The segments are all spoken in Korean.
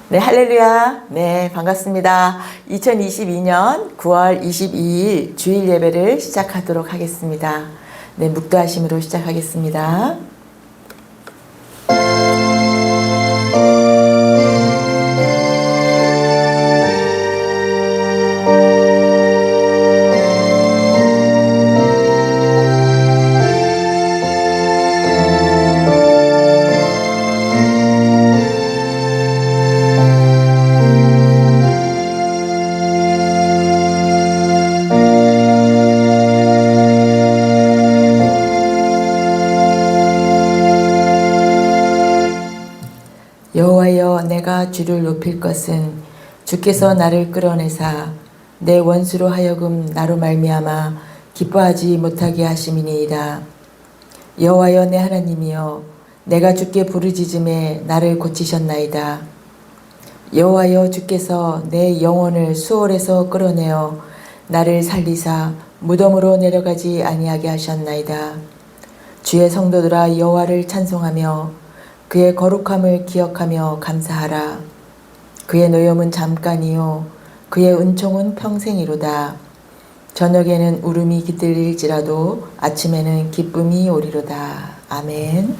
네, 할렐루야. 네, 반갑습니다. 2022년 9월 22일 주일 예배를 시작하도록 하겠습니다. 네, 묵도하심으로 시작하겠습니다. 여호와여, 내가 주를 높일 것은 주께서 나를 끌어내사 내 원수로 하여금 나로 말미암아 기뻐하지 못하게 하심이니이다. 여호와여, 내 하나님이여, 내가 주께 부르짖음에 나를 고치셨나이다. 여호와여, 주께서 내 영혼을 수월에서 끌어내어 나를 살리사 무덤으로 내려가지 아니하게 하셨나이다. 주의 성도들아, 여호와를 찬송하며 그의 거룩함을 기억하며 감사하라. 그의 노염은 잠깐이요 그의 은총은 평생이로다. 저녁에는 울음이 깃들릴지라도 아침에는 기쁨이 오리로다. 아멘.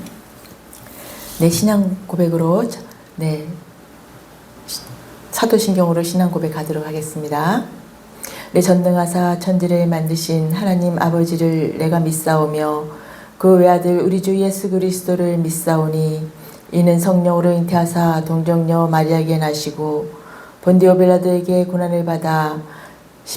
네, 신앙 고백으로 사도신경으로 신앙 고백하도록 하겠습니다. 내 전능하사 천지를 만드신 하나님 아버지를 내가 믿사오며 그 외아들 우리 주 예수 그리스도를 믿사오니 이는 성령으로 잉태하사 동정녀 마리아에게 나시고 본디오 빌라도에게 고난을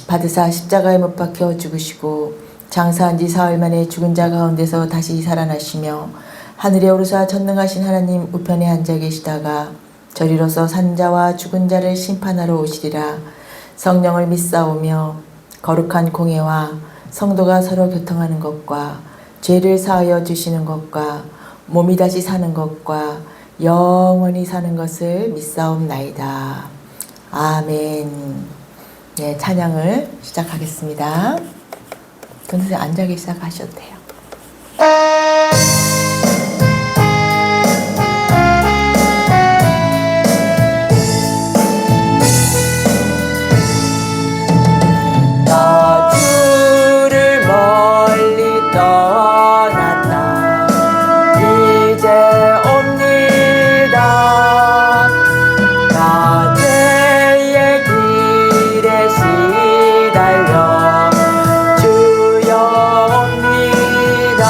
받으사 십자가에 못 박혀 죽으시고 장사한 지 사흘 만에 죽은 자 가운데서 다시 살아나시며 하늘에 오르사 전능하신 하나님 우편에 앉아 계시다가 저리로서 산 자와 죽은 자를 심판하러 오시리라. 성령을 믿사오며 거룩한 공예와 성도가 서로 교통하는 것과 죄를 사하여 주시는 것과 몸이 다시 사는 것과 영원히 사는 것을 믿사옵나이다. 아멘. 네, 찬양을 시작하겠습니다. 선생님 앉아 시작하셔도 돼요. 시달려 주여 옵니다.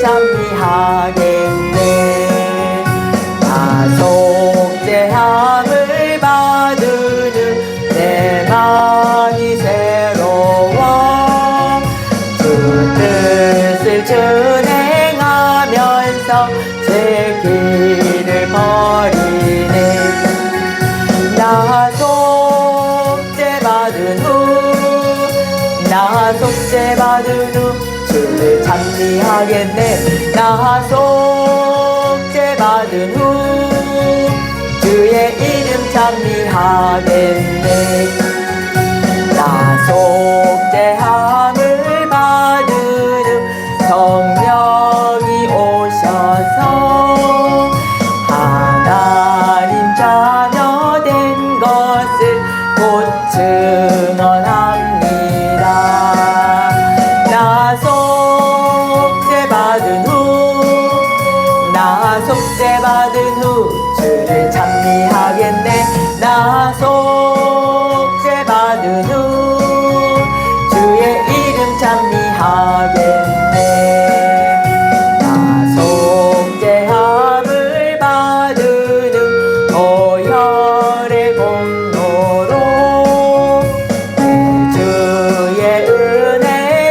찬미하겠네. 나 속죄함을 받으는 내 맘이 새로워 주 뜻을 준행하면서 제 길을 버리네. 나 속죄받은 후 주를 찬미하겠네. 나 속죄받은 후 주의 이름 찬미하겠네. 나 속죄함을 받은 후 성령이 오셔서 하나님 자녀 된 것을 곧 증언합니다. 나 속죄받은 후 주를 찬미하겠네. 나 속죄받은 후 주의 이름 찬미하겠네. 나 속죄함을 받은 후 보혈의 공로로 내 주의 은혜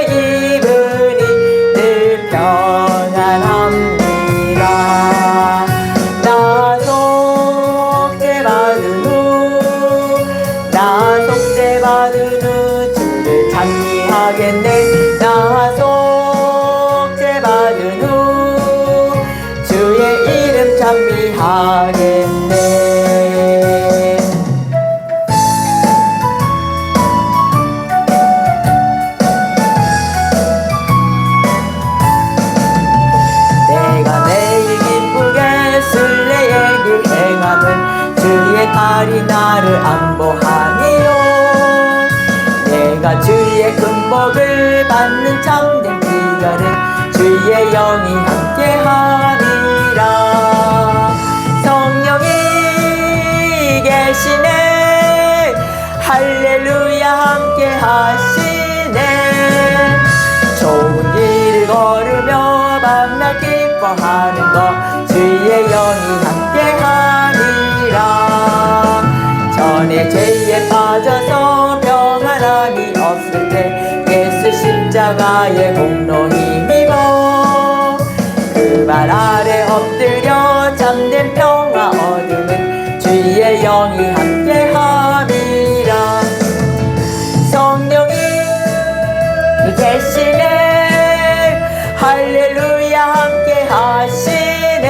입으니 늘 평안합니다. 속죄받은 후 주를 찬미하겠네. 나 속죄받은 후 주의 이름 찬미하겠네. 내가 매일 기쁘게 순례의 길 행함은 주의 칼이 나를 안보하니요. 내가 주의 금복을 받는 참된 비결은 주의 영이 함께하니라. 성령이 계시네. 할렐루야 함께하시네. 좋은 길을 걸으며 밤낮 기뻐하는 것 주의 영이 함께하니라. 전에 죄에 빠져서 평안함이 없을 때 예수 십자가의 공로 힘입어 그 발 아래 엎드려 참된 평화 얻음은 주의 영이 함께함이라. 성령이 계시네. 할렐루야 함께하시네.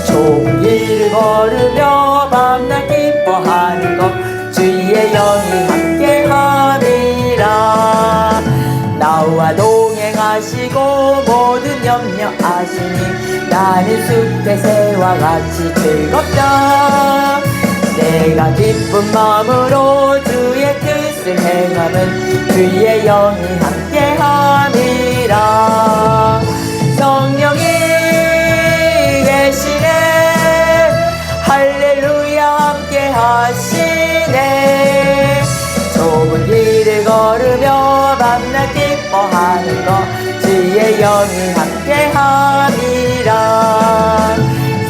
좋은 길을 걸으며 밤낮 기뻐하는 것 주의 영이 함께함이라. 나와 동행하시고 모든 염려 아시니 나는 숲의 새와 같이 즐겁다. 내가 기쁜 마음으로 주의 뜻을 행함은 주의 영이 함께함이라. 성령이 계시네. 할렐루야 함께하시네. 좁은 길을 걸으며 밤낮 기뻐하는 것 주의 영이 함께함이라.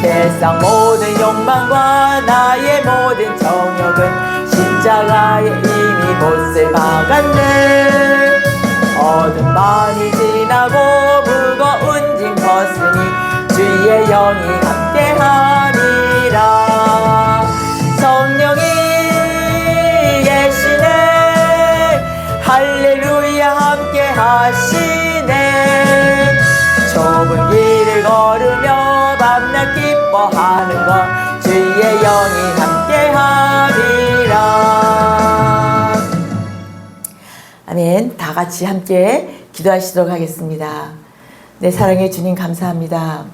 세상 모든 욕망과 나의 모든 정욕은 십자가에 이미 못을 박았네. 어둠 많이 지나고 무거운 짐 벗으니 주의 영이 함께함이라. 성령이 계시네. 할렐루야 함께하시네. 좁은 길을 걸으며 밤낮 기뻐하는 것 주의 영이 함께함이라. 아멘. 다 같이 함께 기도하시도록 하겠습니다. 네, 사랑의 주님 감사합니다.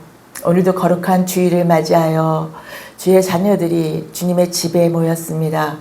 오늘도 거룩한 주일을 맞이하여 주의 자녀들이 주님의 집에 모였습니다.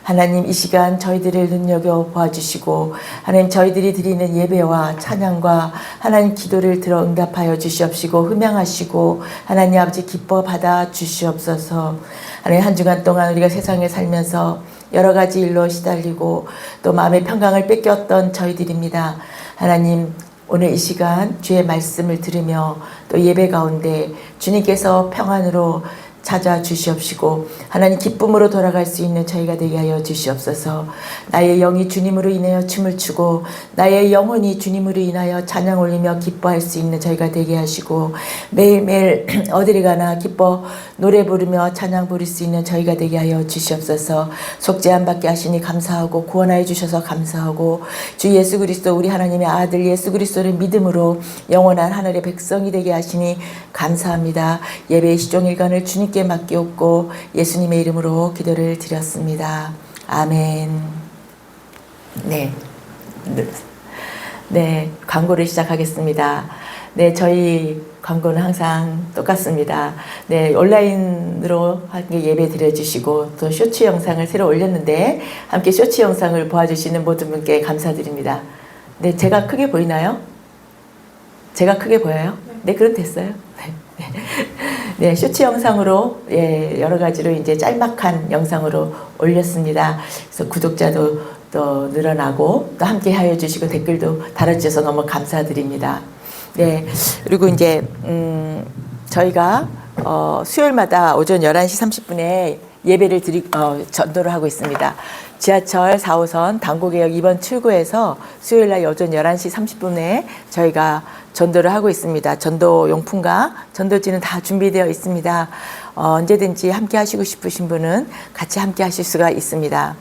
하나님, 이 시간 저희들을 눈여겨 보아주시고 하나님, 저희들이 드리는 예배와 찬양과 하나님 기도를 들어 응답하여 주시옵시고 흠양하시고 하나님 아버지 기뻐 받아 주시옵소서. 하나님, 한 주간 동안 우리가 세상에 살면서 여러 가지 일로 시달리고 또 마음의 평강을 뺏겼던 저희들입니다. 하나님, 오늘 이 시간 주의 말씀을 들으며 또 예배 가운데 주님께서 평안으로 찾아주시옵시고 하나님 기쁨으로 돌아갈 수 있는 저희가 되게 하여 주시옵소서. 나의 영이 주님으로 인하여 춤을 추고 나의 영혼이 주님으로 인하여 찬양 올리며 기뻐할 수 있는 저희가 되게 하시고 매일매일 어디를 가나 기뻐 노래 부르며 찬양 부를 수 있는 저희가 되게 하여 주시옵소서. 속죄 안 받게 하시니 감사하고 구원하여 주셔서 감사하고 주 예수 그리스도 우리 하나님의 아들 예수 그리스도를 믿음으로 영원한 하늘의 백성이 되게 하시니 감사합니다. 예배의 시종일관을 주님께 맡기옵고 예수님의 이름으로 기도를 드렸습니다. 아멘. 네, 광고를 시작하겠습니다. 네, 저희 광고는 항상 똑같습니다. 네, 온라인으로 함께 예배 드려주시고 또 쇼츠 영상을 새로 올렸는데 함께 쇼츠 영상을 보아주시는 모든 분께 감사드립니다. 네, 제가 크게 보이나요? 제가 크게 보여요? 네, 그럼 됐어요. 네, 쇼츠 영상으로 여러 가지로 이제 짤막한 영상으로 올렸습니다. 그래서 구독자도 또 늘어나고 또 함께 하여 주시고 댓글도 달아주셔서 너무 감사드립니다. 네, 그리고 이제 저희가 수요일마다 오전 11시 30분에 예배를 전도를 하고 있습니다. 지하철 4호선 당고개역 2번 출구에서 수요일날 오전 11시 30분에 저희가 전도를 하고 있습니다. 전도 용품과 전도지는 다 준비되어 있습니다. 언제든지 함께 하시고 싶으신 분은 같이 함께 하실 수가 있습니다.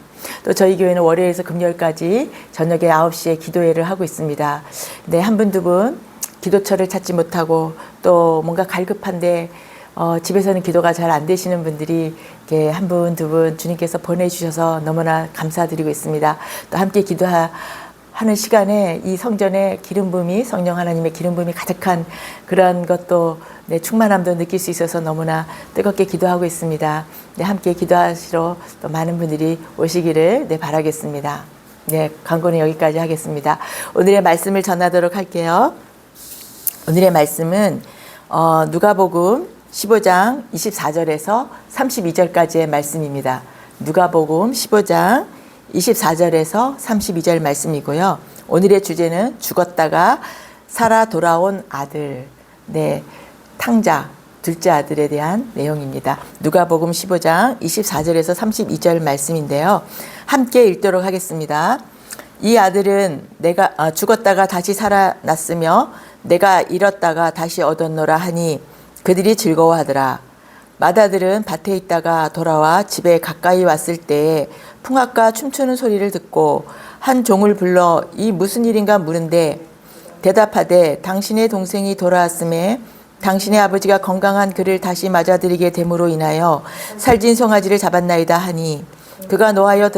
또 저희 교회는 월요일에서 금요일까지 저녁에 9시에 기도회를 하고 있습니다. 네, 한 분, 두 분 기도처를 찾지 못하고 또 뭔가 갈급한데 집에서는 기도가 잘 안 되시는 분들이 이렇게 한 분, 두 분 주님께서 보내주셔서 너무나 감사드리고 있습니다. 또 함께 기도하는 시간에 이 성전에 기름 부음이 성령 하나님의 기름 부음이 가득한 그런 것도 네, 충만함도 느낄 수 있어서 너무나 뜨겁게 기도하고 있습니다. 네, 함께 기도하시러 또 많은 분들이 오시기를 네, 바라겠습니다. 네, 광고는 여기까지 하겠습니다. 오늘의 말씀을 전하도록 할게요. 오늘의 말씀은 누가복음 15장 24절에서 32절까지의 말씀입니다. 누가복음 15장 24절에서 32절 말씀이고요. 오늘의 주제는 죽었다가 살아 돌아온 아들, 네, 탕자, 둘째 아들에 대한 내용입니다. 누가복음 15장 24절에서 32절 말씀인데요. 함께 읽도록 하겠습니다. 이 아들은 내가 죽었다가 다시 살아났으며 내가 잃었다가 다시 얻었노라 하니 그들이 즐거워하더라. 맏아들은 밭에 있다가 돌아와 집에 가까이 왔을 때에 풍악과 춤추는 소리를 듣고 한 종을 불러 이 무슨 일인가 물은데 대답하되 당신의 동생이 돌아왔음에 당신의 아버지가 건강한 그를 다시 맞아들이게 됨으로 인하여 살찐 송아지를 잡았나이다 하니 그가 노하여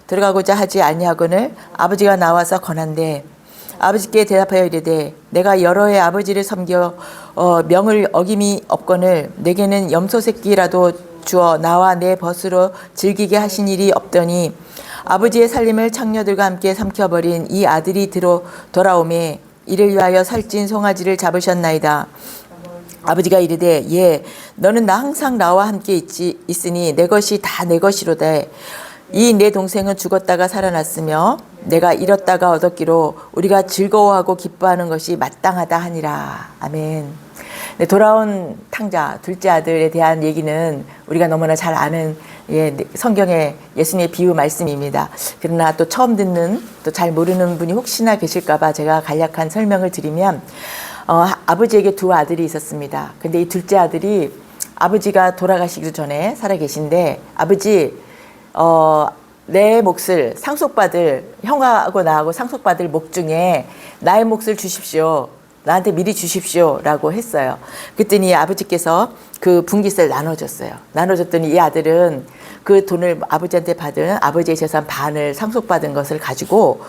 들어가고자 하지 아니하거늘 아버지가 나와서 권한대 아버지께 대답하여 이르되 내가 여러 해 아버지를 섬겨 명을 어김이 없거늘 내게는 염소 새끼라도 주어 나와 내 벗으로 즐기게 하신 일이 없더니 아버지의 살림을 창녀들과 함께 삼켜버린 이 아들이 돌아오매 이를 위하여 살찐 송아지를 잡으셨나이다. 아버지가 이르되 예 너는 항상 나와 함께 있으니 내 것이 다 내 것이로되 이 내 동생은 죽었다가 살아났으며 내가 잃었다가 얻었기로 우리가 즐거워하고 기뻐하는 것이 마땅하다 하니라. 아멘. 네, 돌아온 탕자 둘째 아들에 대한 얘기는 우리가 너무나 잘 아는 성경의 예수님의 비유 말씀입니다. 그러나 또 처음 듣는 또 잘 모르는 분이 혹시나 계실까 봐 제가 간략한 설명을 드리면 아버지에게 두 아들이 있었습니다. 근데 이 둘째 아들이 아버지가 돌아가시기 전에 살아 계신데 아버지 내 몫을 상속받을 형하고 나하고 상속받을 목 중에 나의 몫을 주십시오. 나한테 미리 주십시오 라고 했어요. 그랬더니 아버지께서 그 분깃을 나눠줬어요. 나눠줬더니 이 아들은 그 돈을 아버지한테 받은 아버지의 재산 반을 상속받은 것을 가지고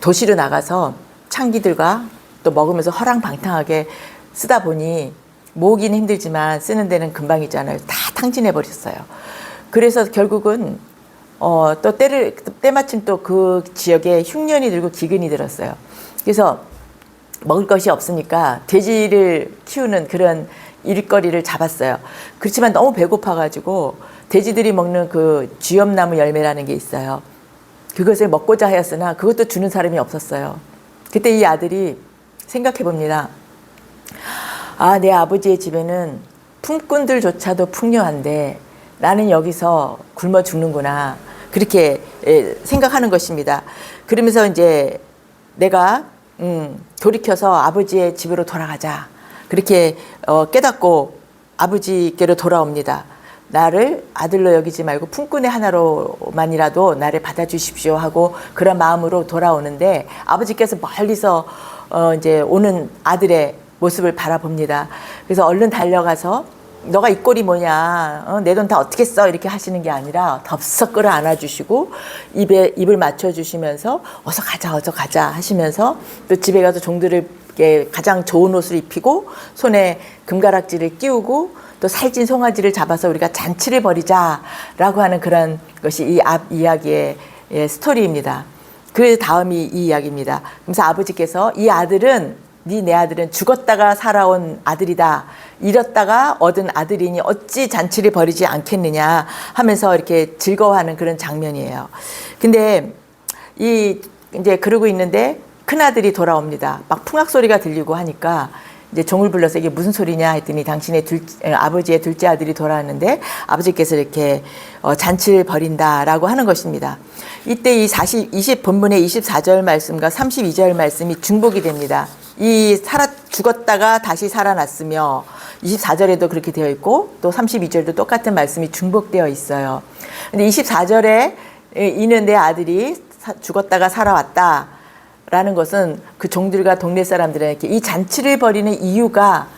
도시로 나가서 창기들과 또 먹으면서 허랑방탕하게 쓰다 보니 모으기는 힘들지만 쓰는 데는 금방이잖아요. 다 탕진해 버렸어요. 그래서 결국은 또 때마침 또 그 지역에 흉년이 들고 기근이 들었어요. 그래서 먹을 것이 없으니까 돼지를 키우는 그런 일거리를 잡았어요. 그렇지만 너무 배고파가지고 돼지들이 먹는 그 쥐엄나무 열매라는 게 있어요. 그것을 먹고자 하였으나 그것도 주는 사람이 없었어요. 그때 이 아들이 생각해 봅니다. 아, 내 아버지의 집에는 품꾼들조차도 풍요한데 나는 여기서 굶어 죽는구나. 그렇게 생각하는 것입니다. 그러면서 이제 내가 돌이켜서 아버지의 집으로 돌아가자. 그렇게 깨닫고 아버지께로 돌아옵니다. 나를 아들로 여기지 말고 품꾼의 하나로만이라도 나를 받아주십시오 하고 그런 마음으로 돌아오는데 아버지께서 멀리서 이제 오는 아들의 모습을 바라봅니다. 그래서 얼른 달려가서 너가 이 꼴이 뭐냐, 내 돈 다 어떻게 써, 이렇게 하시는 게 아니라 덥석 끌어 안아주시고 입을 맞춰주시면서 어서 가자 하시면서 또 집에 가서 종들에게 가장 좋은 옷을 입히고 손에 금가락지를 끼우고 또 살찐 송아지를 잡아서 우리가 잔치를 벌이자라고 하는 그런 것이 이 앞 이야기의 스토리입니다. 그 다음이 이 이야기입니다. 그래서 아버지께서 이 아들은 내 아들은 죽었다가 살아온 아들이다. 잃었다가 얻은 아들이니 어찌 잔치를 벌이지 않겠느냐 하면서 이렇게 즐거워하는 그런 장면이에요. 근데 이제 그러고 있는데 큰아들이 돌아옵니다. 막 풍악 소리가 들리고 하니까 이제 종을 불러서 이게 무슨 소리냐 했더니 당신의 아버지의 둘째 아들이 돌아왔는데 아버지께서 이렇게 잔치를 벌인다라고 하는 것입니다. 이때 이 20 본문의 24절 말씀과 32절 말씀이 중복이 됩니다. 죽었다가 다시 살아났으며 24절에도 그렇게 되어 있고 또 32절도 똑같은 말씀이 중복되어 있어요. 근데 24절에 이는 내 아들이 죽었다가 살아왔다 라는 것은 그 종들과 동네 사람들에게 이 잔치를 벌이는 이유가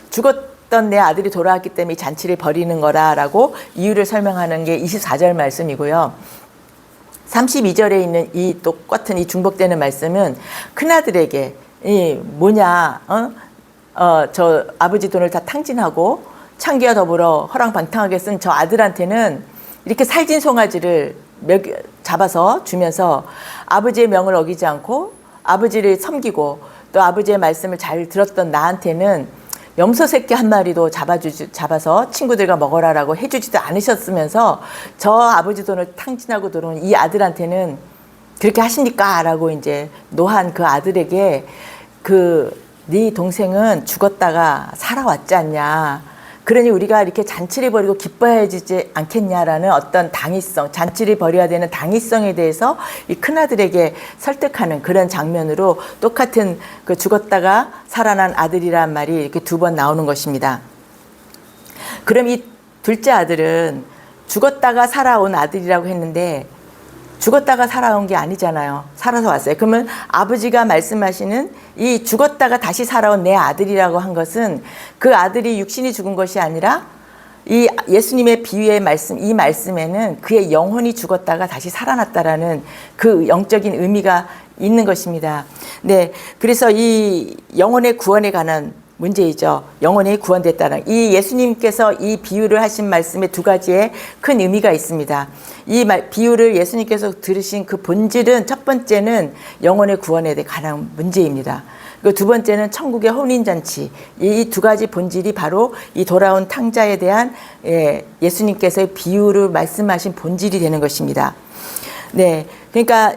죽었던 내 아들이 돌아왔기 때문에 이 잔치를 벌이는 거라라고 이유를 설명하는 게 24절 말씀이고요. 32절에 있는 이 똑같은 이 중복되는 말씀은 큰아들에게 뭐냐, 저 아버지 돈을 다 탕진하고 창기와 더불어 허랑방탕하게 쓴 저 아들한테는 이렇게 살찐 송아지를 잡아서 주면서 아버지의 명을 어기지 않고 아버지를 섬기고 또 아버지의 말씀을 잘 들었던 나한테는 염소 새끼 한 마리도 잡아서 친구들과 먹어라라고 해주지도 않으셨으면서 저 아버지 돈을 탕진하고 들어온 이 아들한테는 그렇게 하십니까? 라고 이제 노한 그 아들에게 네 동생은 죽었다가 살아왔지 않냐. 그러니 우리가 이렇게 잔치를 벌이고 기뻐해야 되지 않겠냐라는 어떤 당위성, 잔치를 벌여야 되는 당위성에 대해서 이 큰아들에게 설득하는 그런 장면으로 똑같은 그 죽었다가 살아난 아들이란 말이 이렇게 두 번 나오는 것입니다. 그럼 이 둘째 아들은 죽었다가 살아온 아들이라고 했는데 죽었다가 살아온 게 아니잖아요. 살아서 왔어요. 그러면 아버지가 말씀하시는 이 죽었다가 다시 살아온 내 아들이라고 한 것은 그 아들이 육신이 죽은 것이 아니라 이 예수님의 비유의 말씀, 이 말씀에는 그의 영혼이 죽었다가 다시 살아났다라는 그 영적인 의미가 있는 것입니다. 네, 그래서 이 영혼의 구원에 관한 문제이죠. 영혼이 구원됐다는 이 예수님께서 이 비유를 하신 말씀에 두 가지의 큰 의미가 있습니다. 이 비유를 예수님께서 들으신 그 본질은 첫 번째는 영혼의 구원에 관한 문제입니다. 그리고 두 번째는 천국의 혼인잔치. 이 두 가지 본질이 바로 이 돌아온 탕자에 대한 예수님께서의 비유를 말씀하신 본질이 되는 것입니다. 네, 그러니까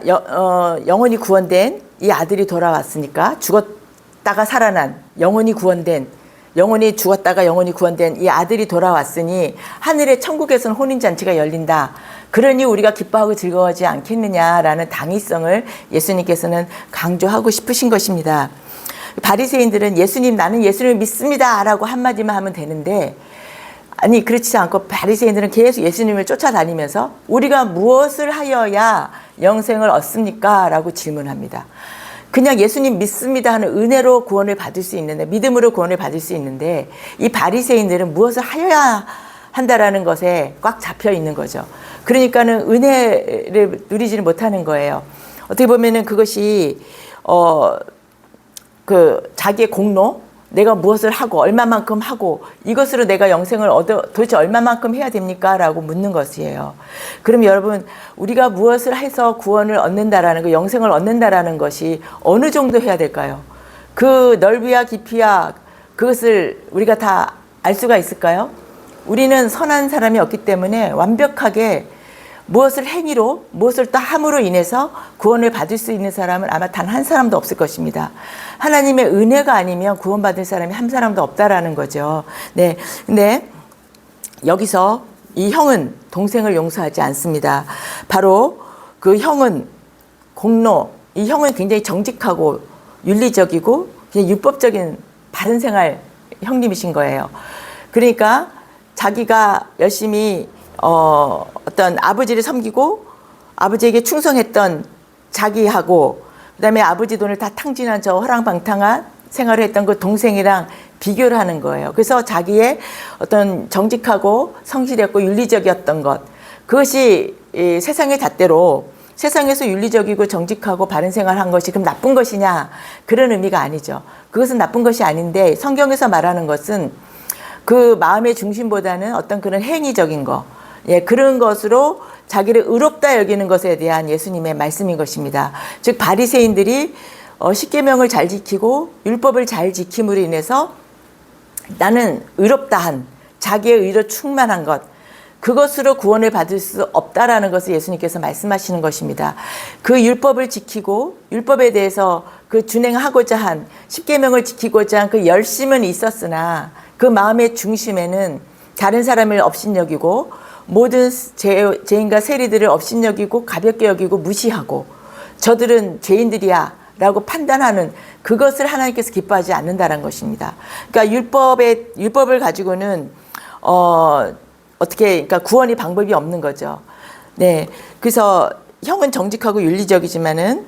영혼이 구원된 이 아들이 돌아왔으니까 죽었다가 살아난 영혼이 구원된 영혼이 죽었다가 영혼이 구원된 이 아들이 돌아왔으니 하늘의 천국에서는 혼인잔치가 열린다. 그러니 우리가 기뻐하고 즐거워하지 않겠느냐라는 당위성을 예수님께서는 강조하고 싶으신 것입니다. 바리새인들은 나는 예수님을 믿습니다 라고 한마디만 하면 되는데 아니 그렇지 않고 바리새인들은 계속 예수님을 쫓아다니면서 우리가 무엇을 하여야 영생을 얻습니까? 라고 질문합니다. 그냥 예수님 믿습니다 하는 은혜로 구원을 받을 수 있는데 믿음으로 구원을 받을 수 있는데 이 바리새인들은 무엇을 하여야 한다라는 것에 꽉 잡혀 있는 거죠. 그러니까는 은혜를 누리지를 못하는 거예요. 어떻게 보면은 그것이 자기의 공로, 내가 무엇을 하고 얼마만큼 하고 이것으로 내가 영생을 도대체 얼마만큼 해야 됩니까? 라고 묻는 것이에요. 그럼 여러분 우리가 무엇을 해서 구원을 얻는다라는 거, 영생을 얻는다라는 것이 어느 정도 해야 될까요? 그 넓이와 깊이와 그것을 우리가 다 알 수가 있을까요? 우리는 선한 사람이 없기 때문에 완벽하게 무엇을 행위로, 무엇을 또 함으로 인해서 구원을 받을 수 있는 사람은 아마 단 한 사람도 없을 것입니다. 하나님의 은혜가 아니면 구원받을 사람이 한 사람도 없다라는 거죠. 네. 근데 여기서 이 형은 동생을 용서하지 않습니다. 바로 그 형은 공로, 이 형은 굉장히 정직하고 윤리적이고 율법적인 바른 생활 형님이신 거예요. 그러니까 자기가 열심히 어떤 아버지를 섬기고 아버지에게 충성했던 자기하고 그다음에 아버지 돈을 다 탕진한 저 허랑방탕한 생활을 했던 그 동생이랑 비교를 하는 거예요. 그래서 자기의 어떤 정직하고 성실했고 윤리적이었던 것, 그것이 이 세상의 잣대로 세상에서 윤리적이고 정직하고 바른 생활한 것이 그럼 나쁜 것이냐, 그런 의미가 아니죠. 그것은 나쁜 것이 아닌데 성경에서 말하는 것은 그 마음의 중심보다는 어떤 그런 행위적인 거, 그런 것으로 자기를 의롭다 여기는 것에 대한 예수님의 말씀인 것입니다. 즉 바리새인들이 십계명을 잘 지키고 율법을 잘 지킴으로 인해서 나는 의롭다 한, 자기의 의로 충만한 것, 그것으로 구원을 받을 수 없다라는 것을 예수님께서 말씀하시는 것입니다. 그 율법을 지키고 율법에 대해서 그 준행하고자 한, 십계명을 지키고자 한 그 열심은 있었으나 그 마음의 중심에는 다른 사람을 업신여기고 모든 죄인과 세리들을 업신여기고 가볍게 여기고 무시하고 저들은 죄인들이야 라고 판단하는, 그것을 하나님께서 기뻐하지 않는다는 것입니다. 그러니까 율법을 가지고는 어떻게, 그러니까 구원이 방법이 없는 거죠. 네. 그래서 형은 정직하고 윤리적이지만은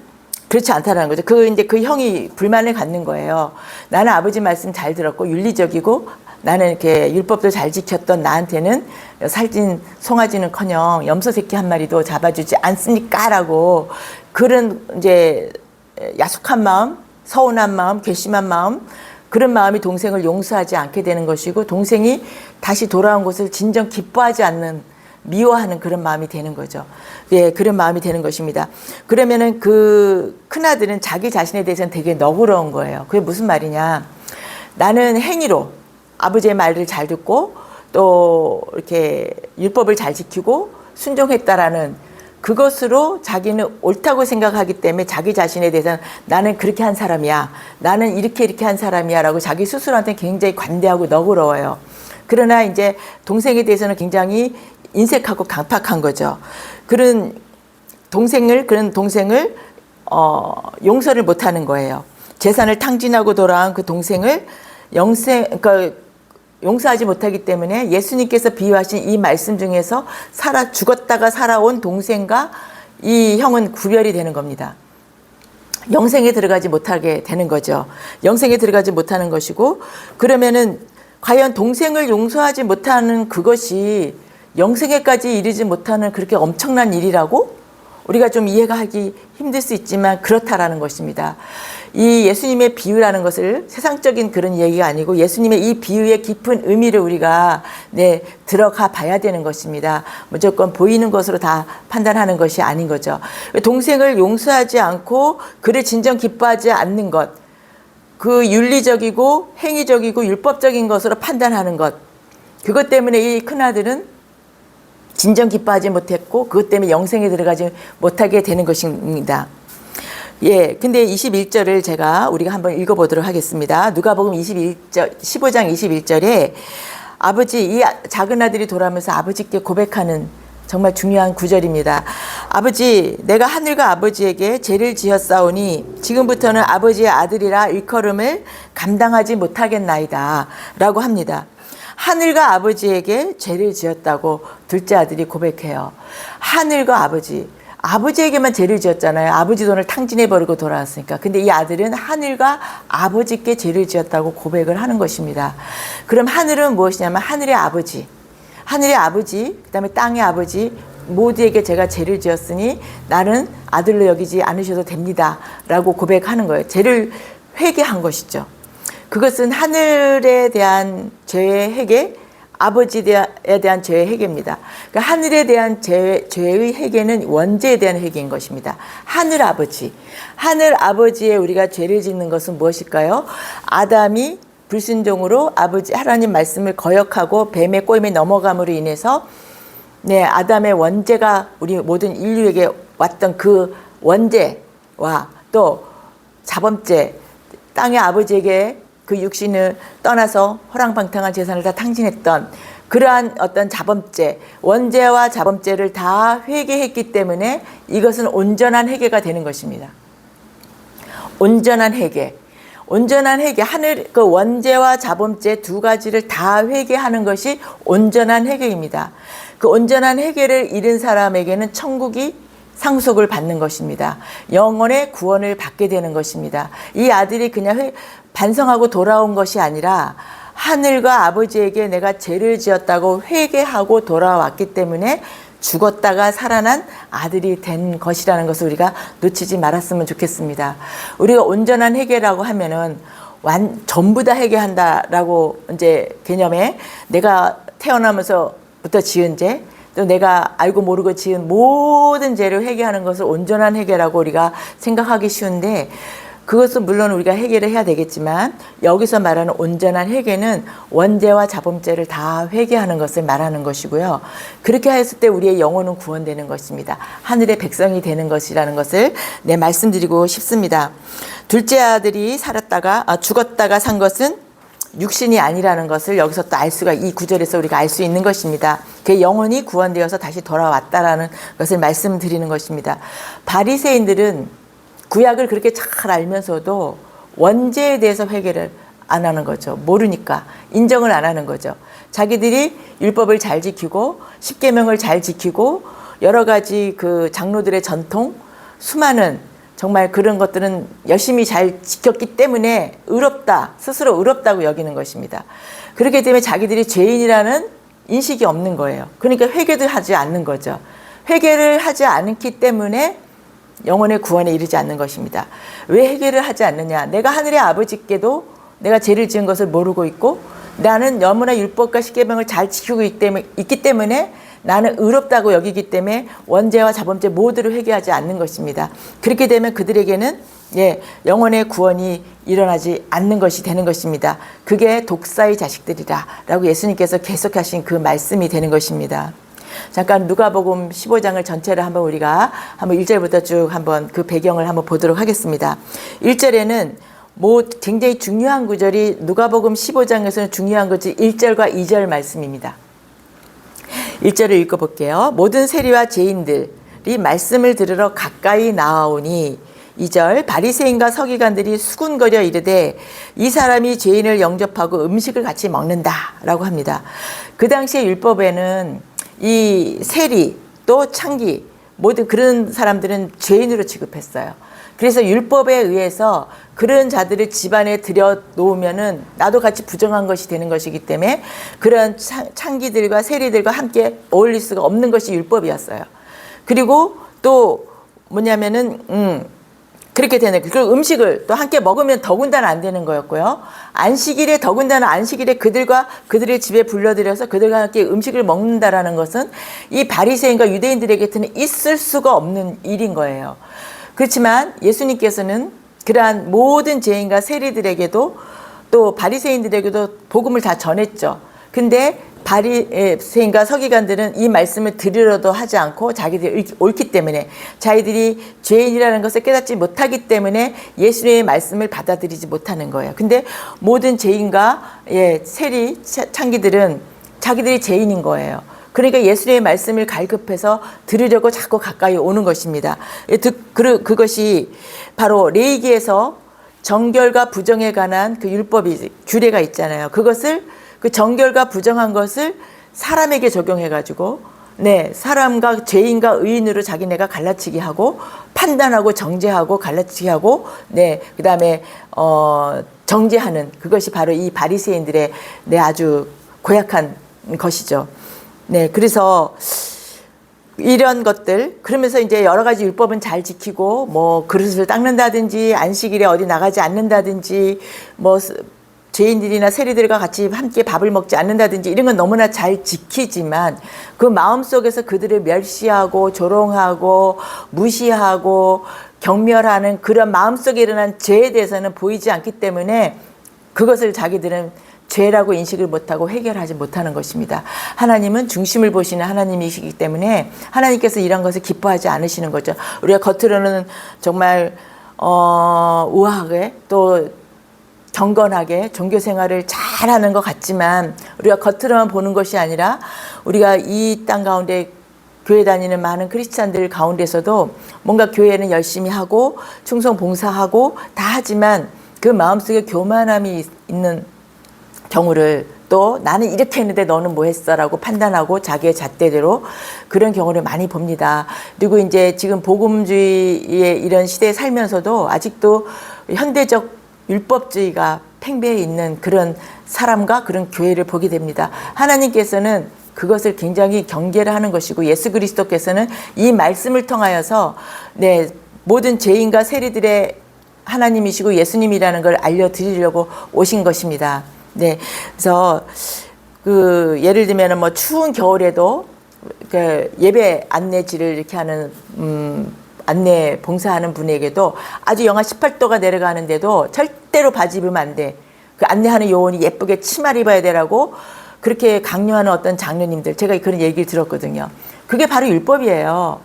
그렇지 않다라는 거죠. 이제 그 형이 불만을 갖는 거예요. 나는 아버지 말씀 잘 들었고 윤리적이고 나는 이렇게 율법도 잘 지켰던 나한테는 살찐 송아지는커녕 염소 새끼 한 마리도 잡아주지 않습니까라고, 그런 이제 야속한 마음, 서운한 마음, 괘씸한 마음, 그런 마음이 동생을 용서하지 않게 되는 것이고 동생이 다시 돌아온 것을 진정 기뻐하지 않는, 미워하는 그런 마음이 되는 거죠. 예, 그런 마음이 되는 것입니다. 그러면은 그 큰아들은 자기 자신에 대해서는 되게 너그러운 거예요. 그게 무슨 말이냐. 나는 행위로 아버지의 말을 잘 듣고 또 이렇게 율법을 잘 지키고 순종했다라는 그것으로 자기는 옳다고 생각하기 때문에 자기 자신에 대해서는 나는 그렇게 한 사람이야, 나는 이렇게 한 사람이야 라고 자기 스스로한테 굉장히 관대하고 너그러워요. 그러나 이제 동생에 대해서는 굉장히 인색하고 강팍한 거죠. 그런 동생을 용서를 못하는 거예요. 재산을 탕진하고 돌아온 그 동생을 그러니까 용서하지 못하기 때문에 예수님께서 비유하신 이 말씀 중에서 죽었다가 살아온 동생과 이 형은 구별이 되는 겁니다. 영생에 들어가지 못하게 되는 거죠. 영생에 들어가지 못하는 것이고, 그러면은 과연 동생을 용서하지 못하는 그것이 영생에까지 이르지 못하는 그렇게 엄청난 일이라고 우리가 좀 이해가 하기 힘들 수 있지만 그렇다라는 것입니다. 이 예수님의 비유라는 것을 세상적인 그런 얘기가 아니고 예수님의 이 비유의 깊은 의미를 우리가 들어가 봐야 되는 것입니다. 무조건 보이는 것으로 다 판단하는 것이 아닌 거죠. 동생을 용서하지 않고 그를 진정 기뻐하지 않는 것, 그 윤리적이고 행위적이고 율법적인 것으로 판단하는 것, 그것 때문에 이 큰아들은 진정 기뻐하지 못했고 그것 때문에 영생에 들어가지 못하게 되는 것입니다. 예, 근데 21절을 우리가 한번 읽어보도록 하겠습니다. 누가복음 15장 21절에 이 작은 아들이 돌아오면서 아버지께 고백하는 정말 중요한 구절입니다. 아버지, 내가 하늘과 아버지에게 죄를 지었사오니 지금부터는 아버지의 아들이라 일컬음을 감당하지 못하겠나이다 라고 합니다. 하늘과 아버지에게 죄를 지었다고 둘째 아들이 고백해요. 하늘과 아버지에게만 죄를 지었잖아요. 아버지 돈을 탕진해버리고 돌아왔으니까. 근데 이 아들은 하늘과 아버지께 죄를 지었다고 고백을 하는 것입니다. 그럼 하늘은 무엇이냐면 하늘의 아버지, 그 다음에 땅의 아버지 모두에게 제가 죄를 지었으니 나는 아들로 여기지 않으셔도 됩니다 라고 고백하는 거예요. 죄를 회개한 것이죠. 그것은 하늘에 대한 죄의 회개, 아버지에 대한 죄의 회개입니다. 그러니까 하늘에 대한 죄의 회개는 원죄에 대한 회개인 것입니다. 하늘 아버지에 우리가 죄를 짓는 것은 무엇일까요? 아담이 불순종으로 하나님 말씀을 거역하고 뱀의 꼬임에 넘어감으로 인해서 네, 아담의 원죄가 우리 모든 인류에게 왔던 그 원죄와 또 자범죄, 땅의 아버지에게 그 육신을 떠나서 허랑방탕한 재산을 다 탕진했던 그러한 어떤 자범죄, 원죄와 자범죄를 다 회개했기 때문에 이것은 온전한 회개가 되는 것입니다. 온전한 회개. 온전한 회개, 하늘 그 원죄와 자범죄 두 가지를 다 회개하는 것이 온전한 회개입니다. 그 온전한 회개를 잃은 사람에게는 천국이 상속을 받는 것입니다. 영혼의 구원을 받게 되는 것입니다. 이 아들이 그냥 반성하고 돌아온 것이 아니라 하늘과 아버지에게 내가 죄를 지었다고 회개하고 돌아왔기 때문에 죽었다가 살아난 아들이 된 것이라는 것을 우리가 놓치지 말았으면 좋겠습니다. 우리가 온전한 회개라고 하면은 전부 다 회개한다라고 이제 개념에 내가 태어나면서부터 지은 죄, 또 내가 알고 모르고 지은 모든 죄를 회개하는 것을 온전한 회개라고 우리가 생각하기 쉬운데, 그것은 물론 우리가 해결을 해야 되겠지만 여기서 말하는 온전한 회개는 원죄와 자범죄를 다 회개하는 것을 말하는 것이고요. 그렇게 했을 때 우리의 영혼은 구원되는 것입니다. 하늘의 백성이 되는 것이라는 것을 말씀드리고 싶습니다. 둘째 아들이 죽었다가 산 것은 육신이 아니라는 것을 여기서 또 알 수가, 이 구절에서 우리가 알 수 있는 것입니다. 그 영혼이 구원되어서 다시 돌아왔다라는 것을 말씀드리는 것입니다. 바리새인들은 구약을 그렇게 잘 알면서도 원죄에 대해서 회개를 안 하는 거죠. 모르니까 인정을 안 하는 거죠. 자기들이 율법을 잘 지키고 십계명을 잘 지키고 여러 가지 그 장로들의 전통, 수많은 정말 그런 것들은 열심히 잘 지켰기 때문에 스스로 의롭다고 여기는 것입니다. 그렇기 때문에 자기들이 죄인이라는 인식이 없는 거예요. 그러니까 회개도 하지 않는 거죠. 회개를 하지 않기 때문에 영혼의 구원에 이르지 않는 것입니다. 왜 회개를 하지 않느냐? 내가 하늘의 아버지께도 내가 죄를 지은 것을 모르고 있고, 나는 너무나 율법과 십계명을 잘 지키고 있기 때문에 나는 의롭다고 여기기 때문에 원죄와 자범죄 모두를 회개하지 않는 것입니다. 그렇게 되면 그들에게는 영혼의 구원이 일어나지 않는 것이 되는 것입니다. 그게 독사의 자식들이라 라고 예수님께서 계속하신 그 말씀이 되는 것입니다. 잠깐 누가복음 15장을 전체를 한번 우리가 1절부터 쭉 한번 그 배경을 한번 보도록 하겠습니다. 1절에는 굉장히 중요한 구절이, 누가복음 15장에서는 중요한 것이 1절과 2절 말씀입니다. 1절을 읽어볼게요. 모든 세리와 죄인들이 말씀을 들으러 가까이 나아오니, 2절, 바리새인과 서기관들이 수군거려 이르되 이 사람이 죄인을 영접하고 음식을 같이 먹는다 라고 합니다. 그 당시에 율법에는 이 세리 또 창기 모든 그런 사람들은 죄인으로 취급했어요. 그래서 율법에 의해서 그런 자들을 집안에 들여놓으면은 나도 같이 부정한 것이 되는 것이기 때문에 그런 창기들과 세리들과 함께 어울릴 수가 없는 것이 율법이었어요. 그리고 또 뭐냐면은 그렇게 되는, 그 음식을 또 함께 먹으면 더군다나 안 되는 거였고요. 안식일에 더군다나 안식일에 그들의 집에 불러들여서 그들과 함께 음식을 먹는다라는 것은 이 바리새인과 유대인들에게는 있을 수가 없는 일인 거예요. 그렇지만 예수님께서는 그러한 모든 죄인과 세리들에게도 또 바리새인들에게도 복음을 다 전했죠. 근데 바리새인과 서기관들은 이 말씀을 들으려도 하지 않고 자기들이 옳기 때문에, 자기들이 죄인이라는 것을 깨닫지 못하기 때문에 예수님의 말씀을 받아들이지 못하는 거예요. 근데 모든 죄인과 세리, 창기들은 자기들이 죄인인 거예요. 그러니까 예수님의 말씀을 갈급해서 들으려고 자꾸 가까이 오는 것입니다. 그것이 바로 레위기에서 정결과 부정에 관한 그 율법이, 규례가 있잖아요. 그것을, 그 정결과 부정한 것을 사람에게 적용해가지고, 사람과 죄인과 의인으로 자기네가 갈라치기 하고, 판단하고 정죄하고 갈라치기 하고, 그 다음에 정죄하는, 그것이 바로 이 바리새인들의 아주 고약한 것이죠. 그래서 이런 것들, 그러면서 이제 여러 가지 율법은 잘 지키고, 뭐 그릇을 닦는다든지, 안식일에 어디 나가지 않는다든지, 뭐 죄인들이나 세리들과 같이 함께 밥을 먹지 않는다든지, 이런 건 너무나 잘 지키지만 그 마음속에서 그들을 멸시하고 조롱하고 무시하고 경멸하는 그런 마음속에 일어난 죄에 대해서는 보이지 않기 때문에 그것을 자기들은 죄라고 인식을 못하고 해결하지 못하는 것입니다. 하나님은 중심을 보시는 하나님이시기 때문에 하나님께서 이런 것을 기뻐하지 않으시는 거죠. 우리가 겉으로는 정말 우아하게 또 경건하게 종교 생활을 잘하는 것 같지만 우리가 겉으로만 보는 것이 아니라 우리가 이 땅 가운데 교회 다니는 많은 크리스찬들 가운데서도 뭔가 교회는 열심히 하고 충성 봉사하고 다 하지만 그 마음속에 교만함이 있는 경우를 또 나는 이렇게 했는데 너는 뭐 했어? 라고 판단하고 자기의 잣대대로 그런 경우를 많이 봅니다. 그리고 이제 지금 복음주의의 이런 시대에 살면서도 아직도 현대적 율법주의가 팽배해 있는 그런 사람과 그런 교회를 보게 됩니다. 하나님께서는 그것을 굉장히 경계를 하는 것이고 예수 그리스도께서는 이 말씀을 통하여서 모든 죄인과 세리들의 하나님이시고 예수님이라는 걸 알려드리려고 오신 것입니다. 그래서 예를 들면 뭐 추운 겨울에도 예배 안내지를 이렇게 하는 안내 봉사하는 분에게도 아주 영하 18도가 내려가는데도 절대로 바지 입으면 안 돼. 그 안내하는 요원이 예쁘게 치마를 입어야 되라고 그렇게 강요하는 어떤 장로님들, 제가 그런 얘기를 들었거든요. 그게 바로 율법이에요.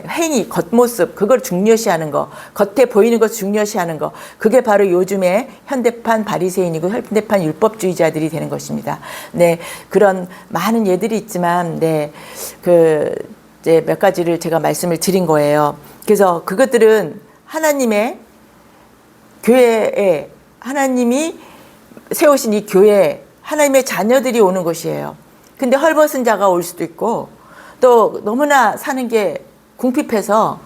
행위, 겉모습, 그걸 중요시하는 거, 겉에 보이는 것 중요시하는 거, 그게 바로 요즘에 현대판 바리새인이고 현대판 율법주의자들이 되는 것입니다. 그런 많은 예들이 있지만, 이제 몇 가지를 제가 말씀을 드린 거예요. 그래서 그것들은 하나님의 교회에, 하나님이 세우신 이 교회에 하나님의 자녀들이 오는 것이에요. 근데 헐벗은 자가 올 수도 있고 또 너무나 사는 게 궁핍해서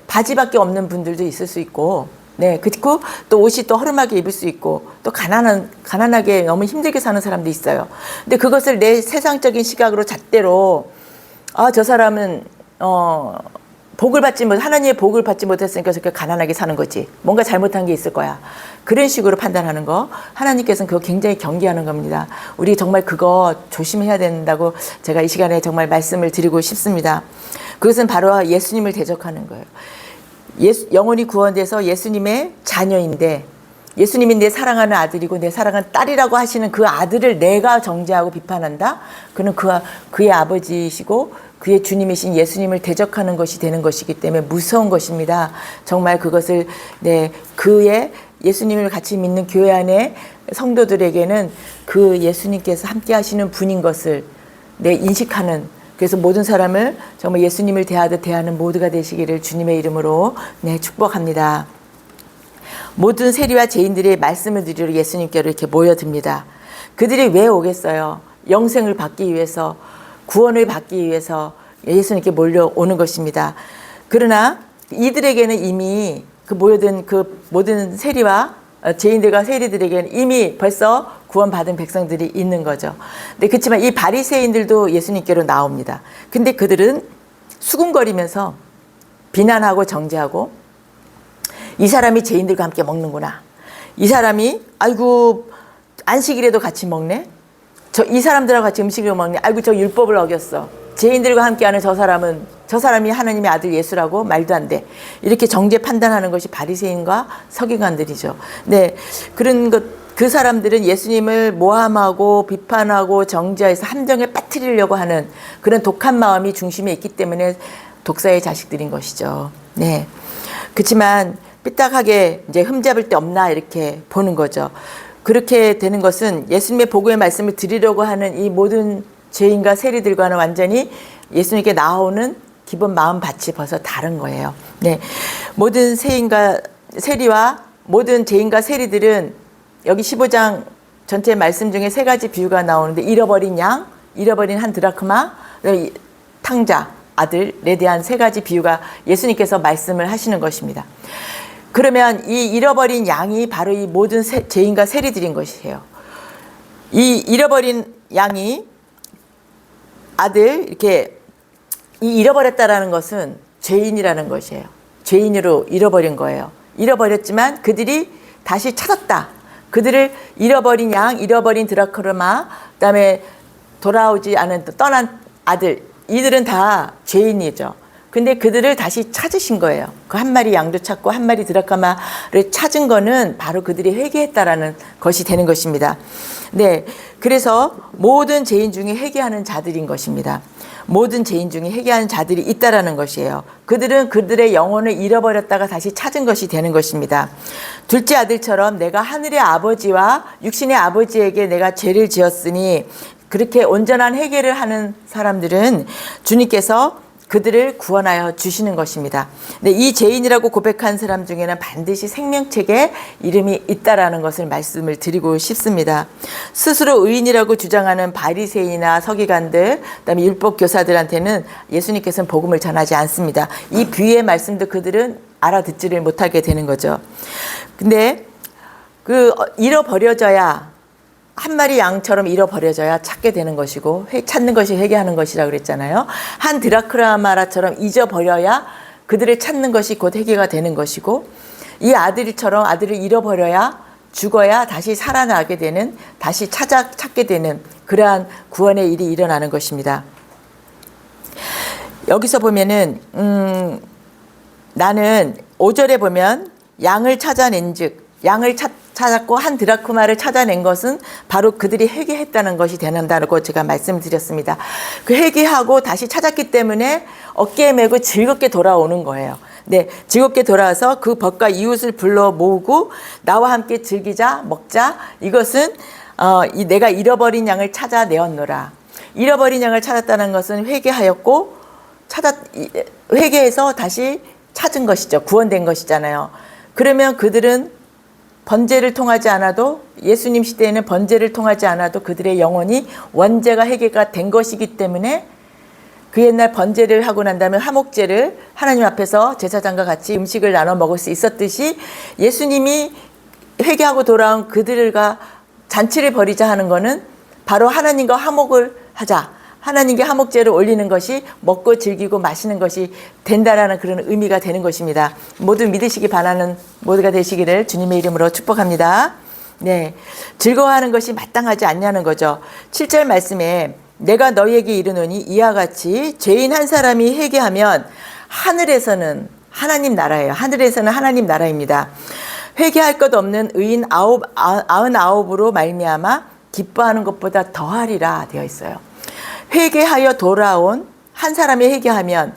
바지밖에 없는 분들도 있을 수 있고 그리고 또 옷이 또 허름하게 입을 수 있고 또 가난하게 너무 힘들게 사는 사람도 있어요. 근데 그것을 내 세상적인 시각으로 잣대로 저 사람은 복을 받지 못, 하나님의 복을 받지 못했으니까 저렇게 가난하게 사는 거지. 뭔가 잘못한 게 있을 거야. 그런 식으로 판단하는 거. 하나님께서는 그거 굉장히 경계하는 겁니다. 우리 정말 그거 조심해야 된다고 제가 이 시간에 정말 말씀을 드리고 싶습니다. 그것은 바로 예수님을 대적하는 거예요. 영혼이 구원돼서 예수님의 자녀인데 예수님이 내 사랑하는 아들이고 내 사랑하는 딸이라고 하시는 그 아들을 내가 정죄하고 비판한다? 그는 그의 아버지이시고 그의 주님이신 예수님을 대적하는 것이 되는 것이기 때문에 무서운 것입니다. 정말 그것을 그의 예수님을 같이 믿는 교회 안에 성도들에게는 그 예수님께서 함께 하시는 분인 것을 인식하는, 그래서 모든 사람을 정말 예수님을 대하듯 대하는 모두가 되시기를 주님의 이름으로 축복합니다. 모든 세리와 죄인들이 말씀을 드리러 예수님께로 이렇게 모여듭니다. 그들이 왜 오겠어요? 영생을 받기 위해서, 구원을 받기 위해서 예수님께 몰려오는 것입니다. 그러나 이들에게는 이미 그 모여든 그 모든 세리와 죄인들과 세리들에게는 이미 벌써 구원받은 백성들이 있는 거죠. 그렇지만 이 바리새인들도 예수님께로 나옵니다. 근데 그들은 수군거리면서 비난하고 정죄하고 이 사람이 죄인들과 함께 먹는구나. 이 사람이 아이고 안식일에도 같이 먹네. 이 사람들하고 같이 음식을 먹네. 아이고 저 율법을 어겼어. 죄인들과 함께하는 저 사람이 하나님의 아들 예수라고 말도 안 돼. 이렇게 정죄 판단하는 것이 바리새인과 서기관들이죠. 그런 그 사람들은 예수님을 모함하고 비판하고 정죄해서 함정에 빠뜨리려고 하는 그런 독한 마음이 중심에 있기 때문에 독사의 자식들인 것이죠. 그렇지만 삐딱하게 이제 흠잡을 데 없나 이렇게 보는 거죠. 그렇게 되는 것은 예수님의 복음의 말씀을 드리려고 하는 이 모든 죄인과 세리들과는 완전히 예수님께 나오는 기본 마음밭이 벌써 다른 거예요. 모든 세리와 모든 죄인과 세리들은 여기 15장 전체 말씀 중에 세 가지 비유가 나오는데 잃어버린 양, 잃어버린 한 드라크마, 탕자, 아들에 대한 세 가지 비유가 예수님께서 말씀을 하시는 것입니다. 그러면 이 잃어버린 양이 바로 이 모든 죄인과 세리들인 것이에요. 이 잃어버린 양이 아들, 이렇게 이 잃어버렸다라는 것은 죄인이라는 것이에요. 죄인으로 잃어버린 거예요. 잃어버렸지만 그들이 다시 찾았다. 그들을 잃어버린 양, 잃어버린 드라크마, 그다음에 돌아오지 않은 떠난 아들, 이들은 다 죄인이죠. 근데 그들을 다시 찾으신 거예요. 그 한 마리 양도 찾고 한 마리 드라크마를 찾은 거는 바로 그들이 회개했다라는 것이 되는 것입니다. 네, 그래서 모든 죄인 중에 회개하는 자들인 것입니다. 모든 죄인 중에 회개하는 자들이 있다라는 것이에요. 그들은 그들의 영혼을 잃어버렸다가 다시 찾은 것이 되는 것입니다. 둘째 아들처럼 내가 하늘의 아버지와 육신의 아버지에게 내가 죄를 지었으니 그렇게 온전한 회개를 하는 사람들은 주님께서 그들을 구원하여 주시는 것입니다. 네, 이 죄인이라고 고백한 사람 중에는 반드시 생명책에 이름이 있다라는 것을 말씀을 드리고 싶습니다. 스스로 의인이라고 주장하는 바리새인이나 서기관들, 그다음에 율법 교사들한테는 예수님께서는 복음을 전하지 않습니다. 이 비유의 말씀도 그들은 알아듣지를 못하게 되는 거죠. 근데 그 잃어버려져야 한 마리 양처럼 잃어버려져야 찾게 되는 것이고 찾는 것이 회개하는 것이라고 그랬잖아요. 한 드라크마라처럼 잊어버려야 그들을 찾는 것이 곧 회개가 되는 것이고 이 아들처럼 아들을 잃어버려야 죽어야 다시 살아나게 되는 다시 찾게 되는 그러한 구원의 일이 일어나는 것입니다. 여기서 보면은 나는 5절에 보면 양을 찾아낸 즉 양을 찾았고 한 드라크마를 찾아낸 것은 바로 그들이 회개했다는 것이 되는다고 제가 말씀드렸습니다. 그 회개하고 다시 찾았기 때문에 어깨에 메고 즐겁게 돌아오는 거예요. 네, 즐겁게 돌아와서 그 벗과 이웃을 불러 모으고 나와 함께 즐기자 먹자. 이것은 내가 잃어버린 양을 찾아내었노라. 잃어버린 양을 찾았다는 것은 회개하였고 회개해서 다시 찾은 것이죠. 구원된 것이잖아요. 그러면 그들은 번제를 통하지 않아도 예수님 시대에는 번제를 통하지 않아도 그들의 영혼이 원죄가 회개가 된 것이기 때문에 그 옛날 번제를 하고 난 다음에 화목제를 하나님 앞에서 제사장과 같이 음식을 나눠 먹을 수 있었듯이 예수님이 회개하고 돌아온 그들과 잔치를 벌이자 하는 것은 바로 하나님과 화목을 하자. 하나님께 화목제를 올리는 것이 먹고 즐기고 마시는 것이 된다라는 그런 의미가 되는 것입니다. 모두 믿으시기 바라는 모두가 되시기를 주님의 이름으로 축복합니다. 네, 즐거워하는 것이 마땅하지 않냐는 거죠. 7절 말씀에 내가 너희에게 이르노니 이와 같이 죄인 한 사람이 회개하면 하늘에서는 하나님 나라예요. 하늘에서는 하나님 나라입니다. 회개할 것 없는 의인 99으로 말미암아 기뻐하는 것보다 더하리라 되어 있어요. 회개하여 돌아온 한 사람이 회개하면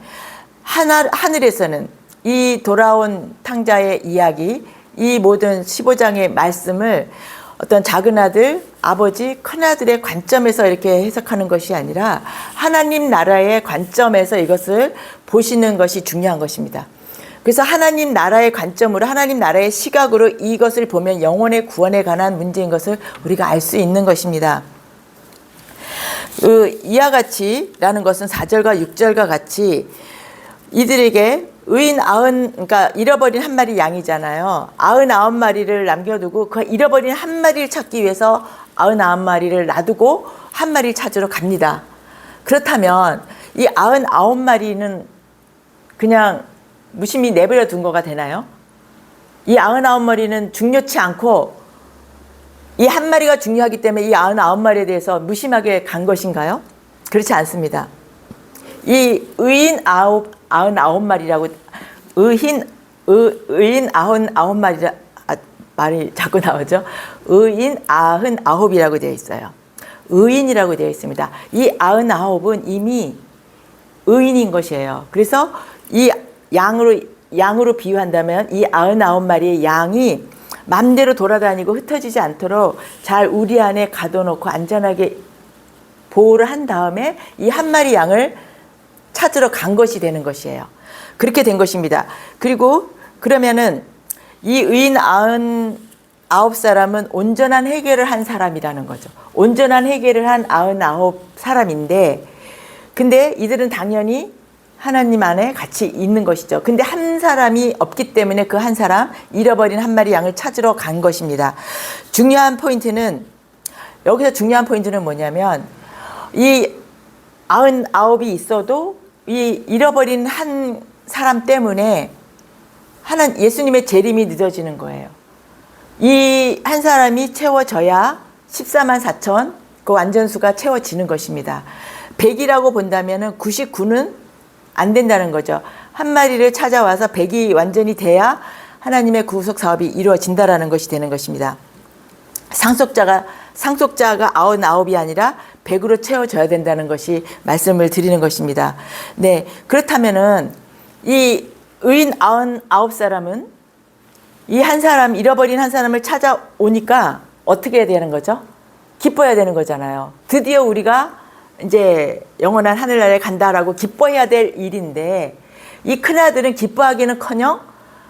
하늘에서는 이 돌아온 탕자의 이야기, 이 모든 15장의 말씀을 어떤 작은 아들, 아버지, 큰 아들의 관점에서 이렇게 해석하는 것이 아니라 하나님 나라의 관점에서 이것을 보시는 것이 중요한 것입니다. 그래서 하나님 나라의 관점으로 하나님 나라의 시각으로 이것을 보면 영혼의 구원에 관한 문제인 것을 우리가 알 수 있는 것입니다. 이와 같이라는 것은 4절과 6절과 같이 이들에게 의인 그러니까 잃어버린 한 마리 양이잖아요. 99마리를 남겨두고 그 잃어버린 한 마리를 찾기 위해서 99마리를 놔두고 한 마리를 찾으러 갑니다. 그렇다면 이 99마리는 그냥 무심히 내버려 둔 거가 되나요? 이 99마리는 중요치 않고 이 한 마리가 중요하기 때문에 이 99마리에 대해서 무심하게 간 것인가요? 그렇지 않습니다. 이 의인 99마리라고 의인 99마리라 말이 자꾸 나오죠. 의인 99이라고 되어 있어요. 의인이라고 되어 있습니다. 이 99은 이미 의인인 것이에요. 그래서 이 양으로 비유한다면 이 99마리의 양이 맘대로 돌아다니고 흩어지지 않도록 잘 우리 안에 가둬놓고 안전하게 보호를 한 다음에 이 한 마리 양을 찾으러 간 것이 되는 것이에요. 그렇게 된 것입니다. 그리고 그러면은 이 의인 99사람은 온전한 회개를 한 사람이라는 거죠. 온전한 회개를 한 99사람인데 근데 이들은 당연히 하나님 안에 같이 있는 것이죠. 근데 한 사람이 없기 때문에 그 한 사람, 잃어버린 한 마리 양을 찾으러 간 것입니다. 여기서 중요한 포인트는 뭐냐면 이 99이 있어도 이 잃어버린 한 사람 때문에 예수님의 재림이 늦어지는 거예요. 이 한 사람이 채워져야 14만 4천 그 완전수가 채워지는 것입니다. 100이라고 본다면 99는 안 된다는 거죠. 한 마리를 찾아와서 100이 완전히 돼야 하나님의 구속 사업이 이루어진다라는 것이 되는 것입니다. 상속자가 99이 아니라 100으로 채워져야 된다는 것이 말씀을 드리는 것입니다. 네, 그렇다면은 이 의인 99사람은 이 한 사람, 잃어버린 한 사람을 찾아오니까 어떻게 해야 되는 거죠? 기뻐해야 되는 거잖아요. 드디어 우리가 이제 영원한 하늘나라에 간다라고 기뻐해야 될 일인데, 이 큰아들은 기뻐하기는커녕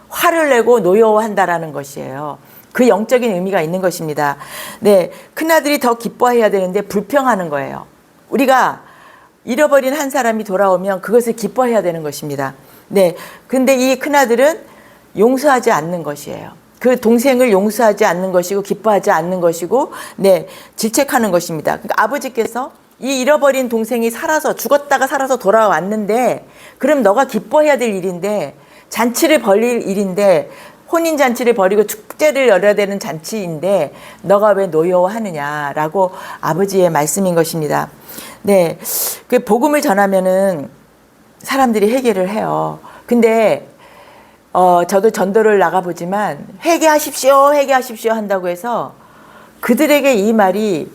화를 내고 노여워한다라는 것이에요. 그 영적인 의미가 있는 것입니다. 네, 큰아들이 더 기뻐해야 되는데 불평하는 거예요. 우리가 잃어버린 한 사람이 돌아오면 그것을 기뻐해야 되는 것입니다. 네, 근데 이 큰아들은 용서하지 않는 것이에요. 그 동생을 용서하지 않는 것이고 기뻐하지 않는 것이고, 네, 질책하는 것입니다. 그러니까 아버지께서 이 잃어버린 동생이 죽었다가 살아서 돌아왔는데, 그럼 너가 기뻐해야 될 일인데, 잔치를 벌일 일인데, 혼인잔치를 벌이고 축제를 열어야 되는 잔치인데 너가 왜 노여워하느냐라고 아버지의 말씀인 것입니다. 네, 그 복음을 전하면은 사람들이 회개를 해요. 근데 저도 전도를 나가보지만 회개하십시오 한다고 해서 그들에게 이 말이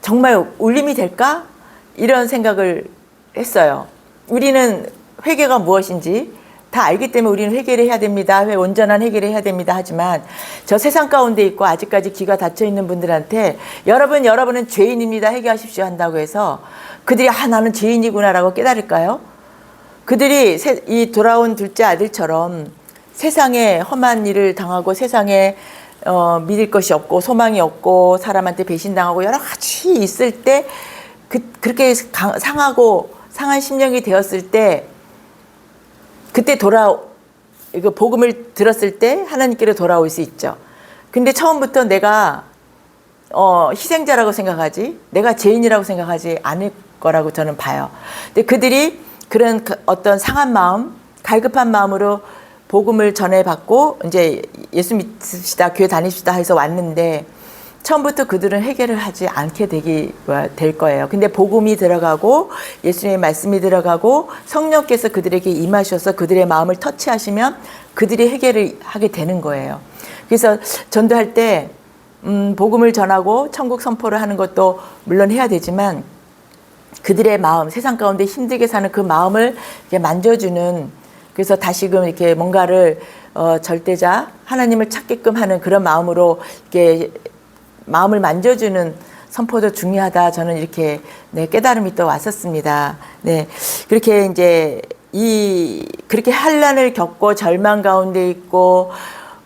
정말 울림이 될까? 이런 생각을 했어요. 우리는 회개가 무엇인지 다 알기 때문에 우리는 회개를 해야 됩니다. 온전한 회개를 해야 됩니다. 하지만 저 세상 가운데 있고 아직까지 귀가 닫혀 있는 분들한테 여러분은 죄인입니다. 회개하십시오 한다고 해서 그들이 나는 죄인이구나라고 깨달을까요? 그들이 이 돌아온 둘째 아들처럼 세상에 험한 일을 당하고 세상에 믿을 것이 없고 소망이 없고 사람한테 배신당하고 여러 가지 있을 때 그렇게 상한 심령이 되었을 때 그때 이거 복음을 들었을 때 하나님께로 돌아올 수 있죠. 근데 처음부터 내가 희생자라고 생각하지, 내가 죄인이라고 생각하지 않을 거라고 저는 봐요. 근데 그들이 그런 어떤 상한 마음, 갈급한 마음으로 복음을 전해받고 이제 예수 믿읍시다, 교회 다닙시다 해서 왔는데 처음부터 그들은 회개를 하지 않게 될 거예요. 근데 복음이 들어가고 예수님의 말씀이 들어가고 성령께서 그들에게 임하셔서 그들의 마음을 터치하시면 그들이 회개를 하게 되는 거예요. 그래서 전도할 때 복음을 전하고 천국 선포를 하는 것도 물론 해야 되지만 그들의 마음, 세상 가운데 힘들게 사는 그 마음을 이렇게 만져주는, 그래서 다시금 이렇게 뭔가를 절대자 하나님을 찾게끔 하는 그런 마음으로 이렇게 마음을 만져주는 선포도 중요하다. 저는 이렇게 깨달음이 또 왔었습니다. 네, 그렇게 이제 그렇게 환난을 겪고 절망 가운데 있고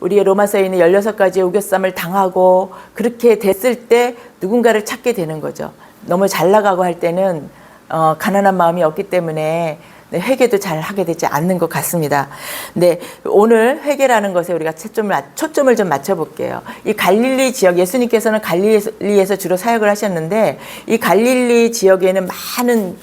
우리의 로마서에 있는 16가지의 우겨쌈을 당하고 그렇게 됐을 때 누군가를 찾게 되는 거죠. 너무 잘 나가고 할 때는 가난한 마음이 없기 때문에 회개도 잘 하게 되지 않는 것 같습니다. 네, 오늘 회개라는 것에 우리가 초점을 좀 맞춰볼게요. 이 갈릴리 지역, 예수님께서는 갈릴리에서 주로 사역을 하셨는데 이 갈릴리 지역에는 많은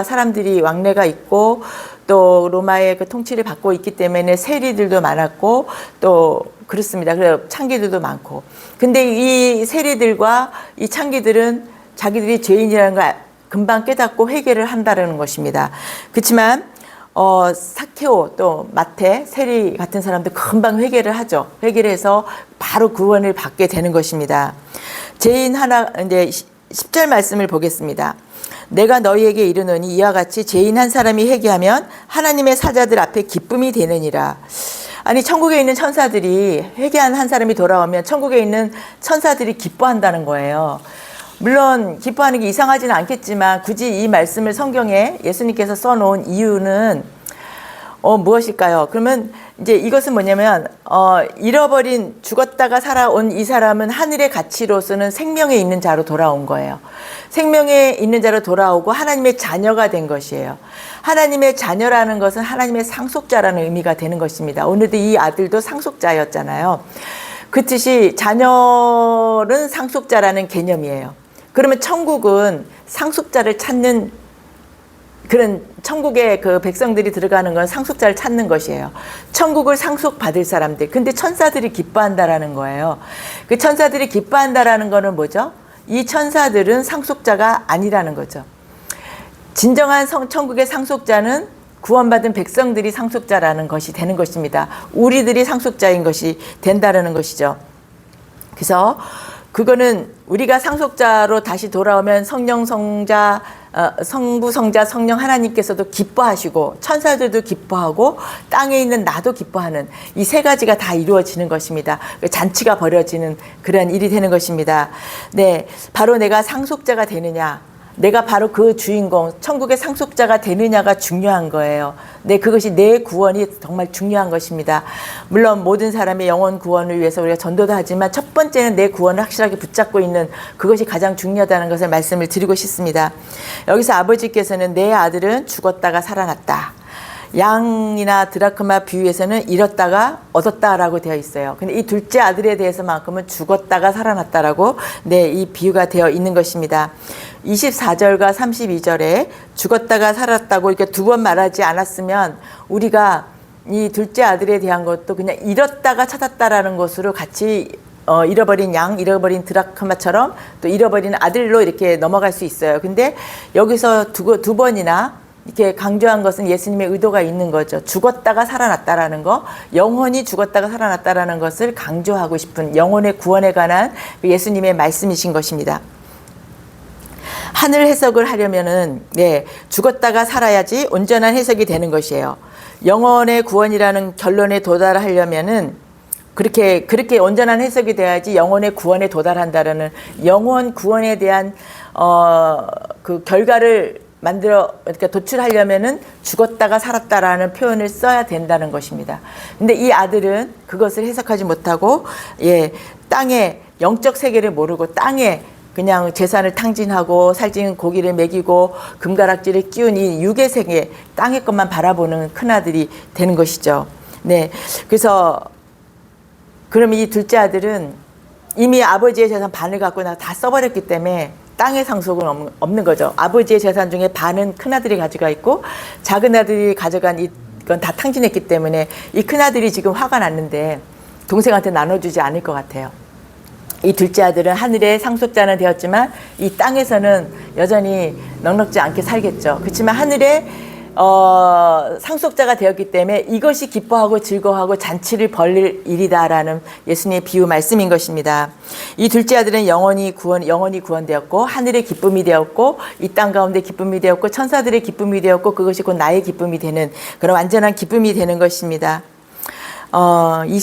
사람들이 왕래가 있고 또 로마의 그 통치를 받고 있기 때문에 세리들도 많았고 또 그렇습니다. 그래서 창기들도 많고. 근데 이 세리들과 이 창기들은 자기들이 죄인이라는 걸 금방 깨닫고 회개를 한다는 것입니다. 그렇지만 사케오 또 마태 세리 같은 사람들 금방 회개를 하죠. 회개를 해서 바로 구원을 받게 되는 것입니다. 죄인 하나, 이제 10절 말씀을 보겠습니다. 내가 너희에게 이르노니 이와 같이 죄인 한 사람이 회개하면 하나님의 사자들 앞에 기쁨이 되느니라. 아니, 천국에 있는 천사들이 회개한 한 사람이 돌아오면 천국에 있는 천사들이 기뻐한다는 거예요. 물론 기뻐하는 게 이상하지는 않겠지만 굳이 이 말씀을 성경에 예수님께서 써놓은 이유는 무엇일까요? 그러면 이제 이것은 뭐냐면 죽었다가 살아온 이 사람은 하늘의 가치로서는 생명에 있는 자로 돌아온 거예요. 생명에 있는 자로 돌아오고 하나님의 자녀가 된 것이에요. 하나님의 자녀라는 것은 하나님의 상속자라는 의미가 되는 것입니다. 오늘도 이 아들도 상속자였잖아요. 그 뜻이 자녀는 상속자라는 개념이에요. 그러면 천국은 상속자를 찾는 그런 천국에 그 백성들이 들어가는 건 상속자를 찾는 것이에요. 천국을 상속받을 사람들. 근데 천사들이 기뻐한다라는 거예요. 그 천사들이 기뻐한다라는 거는 뭐죠? 이 천사들은 상속자가 아니라는 거죠. 진정한 천국의 상속자는 구원받은 백성들이 상속자라는 것이 되는 것입니다. 우리들이 상속자인 것이 된다라는 것이죠. 그래서 그거는 우리가 상속자로 다시 돌아오면 성령, 성자, 성부, 성자, 성령 하나님께서도 기뻐하시고 천사들도 기뻐하고 땅에 있는 나도 기뻐하는 이 세 가지가 다 이루어지는 것입니다. 잔치가 벌어지는 그런 일이 되는 것입니다. 네, 바로 내가 상속자가 되느냐, 내가 바로 그 주인공, 천국의 상속자가 되느냐가 중요한 거예요. 네, 그것이 내 구원이 정말 중요한 것입니다. 물론 모든 사람의 영혼 구원을 위해서 우리가 전도도 하지만 첫 번째는 내 구원을 확실하게 붙잡고 있는 그것이 가장 중요하다는 것을 말씀을 드리고 싶습니다. 여기서 아버지께서는 내 아들은 죽었다가 살아났다. 양이나 드라크마 비유에서는 잃었다가 얻었다라고 되어 있어요. 근데 이 둘째 아들에 대해서만큼은 죽었다가 살아났다라고 이 비유가 되어 있는 것입니다. 24절과 32절에 죽었다가 살았다고 이렇게 두 번 말하지 않았으면 우리가 이 둘째 아들에 대한 것도 그냥 잃었다가 찾았다라는 것으로 같이 잃어버린 양, 잃어버린 드라크마처럼 또 잃어버린 아들로 이렇게 넘어갈 수 있어요. 근데 여기서 두 번이나 이렇게 강조한 것은 예수님의 의도가 있는 거죠. 죽었다가 살아났다라는 거, 영혼이 죽었다가 살아났다라는 것을 강조하고 싶은 영혼의 구원에 관한 예수님의 말씀이신 것입니다. 하늘 해석을 하려면은 죽었다가 살아야지 온전한 해석이 되는 것이에요. 영혼의 구원이라는 결론에 도달하려면은 그렇게 온전한 해석이 돼야지 영혼의 구원에 도달한다라는 영혼 구원에 대한 그 결과를 그러니까 도출하려면은 죽었다가 살았다라는 표현을 써야 된다는 것입니다. 근데 이 아들은 그것을 해석하지 못하고 땅의 영적 세계를 모르고 땅에 그냥 재산을 탕진하고 살찐 고기를 먹이고 금가락지를 끼운 이 육의 세계, 땅의 것만 바라보는 큰아들이 되는 것이죠. 네. 그래서 그럼 이 둘째 아들은 이미 아버지의 재산 반을 갖고 다 써버렸기 때문에 땅의 상속은 없는 거죠. 아버지의 재산 중에 반은 큰아들이 가져가 있고 작은 아들이 가져간 이건 다 탕진했기 때문에 이 큰아들이 지금 화가 났는데 동생한테 나눠주지 않을 것 같아요. 이 둘째 아들은 하늘의 상속자는 되었지만 이 땅에서는 여전히 넉넉지 않게 살겠죠. 그렇지만 하늘의 상속자가 되었기 때문에 이것이 기뻐하고 즐거워하고 잔치를 벌릴 일이다라는 예수님의 비유 말씀인 것입니다. 이 둘째 아들은 영원히 구원되었고 하늘의 기쁨이 되었고 이 땅 가운데 기쁨이 되었고 천사들의 기쁨이 되었고 그것이 곧 나의 기쁨이 되는 그런 완전한 기쁨이 되는 것입니다. 이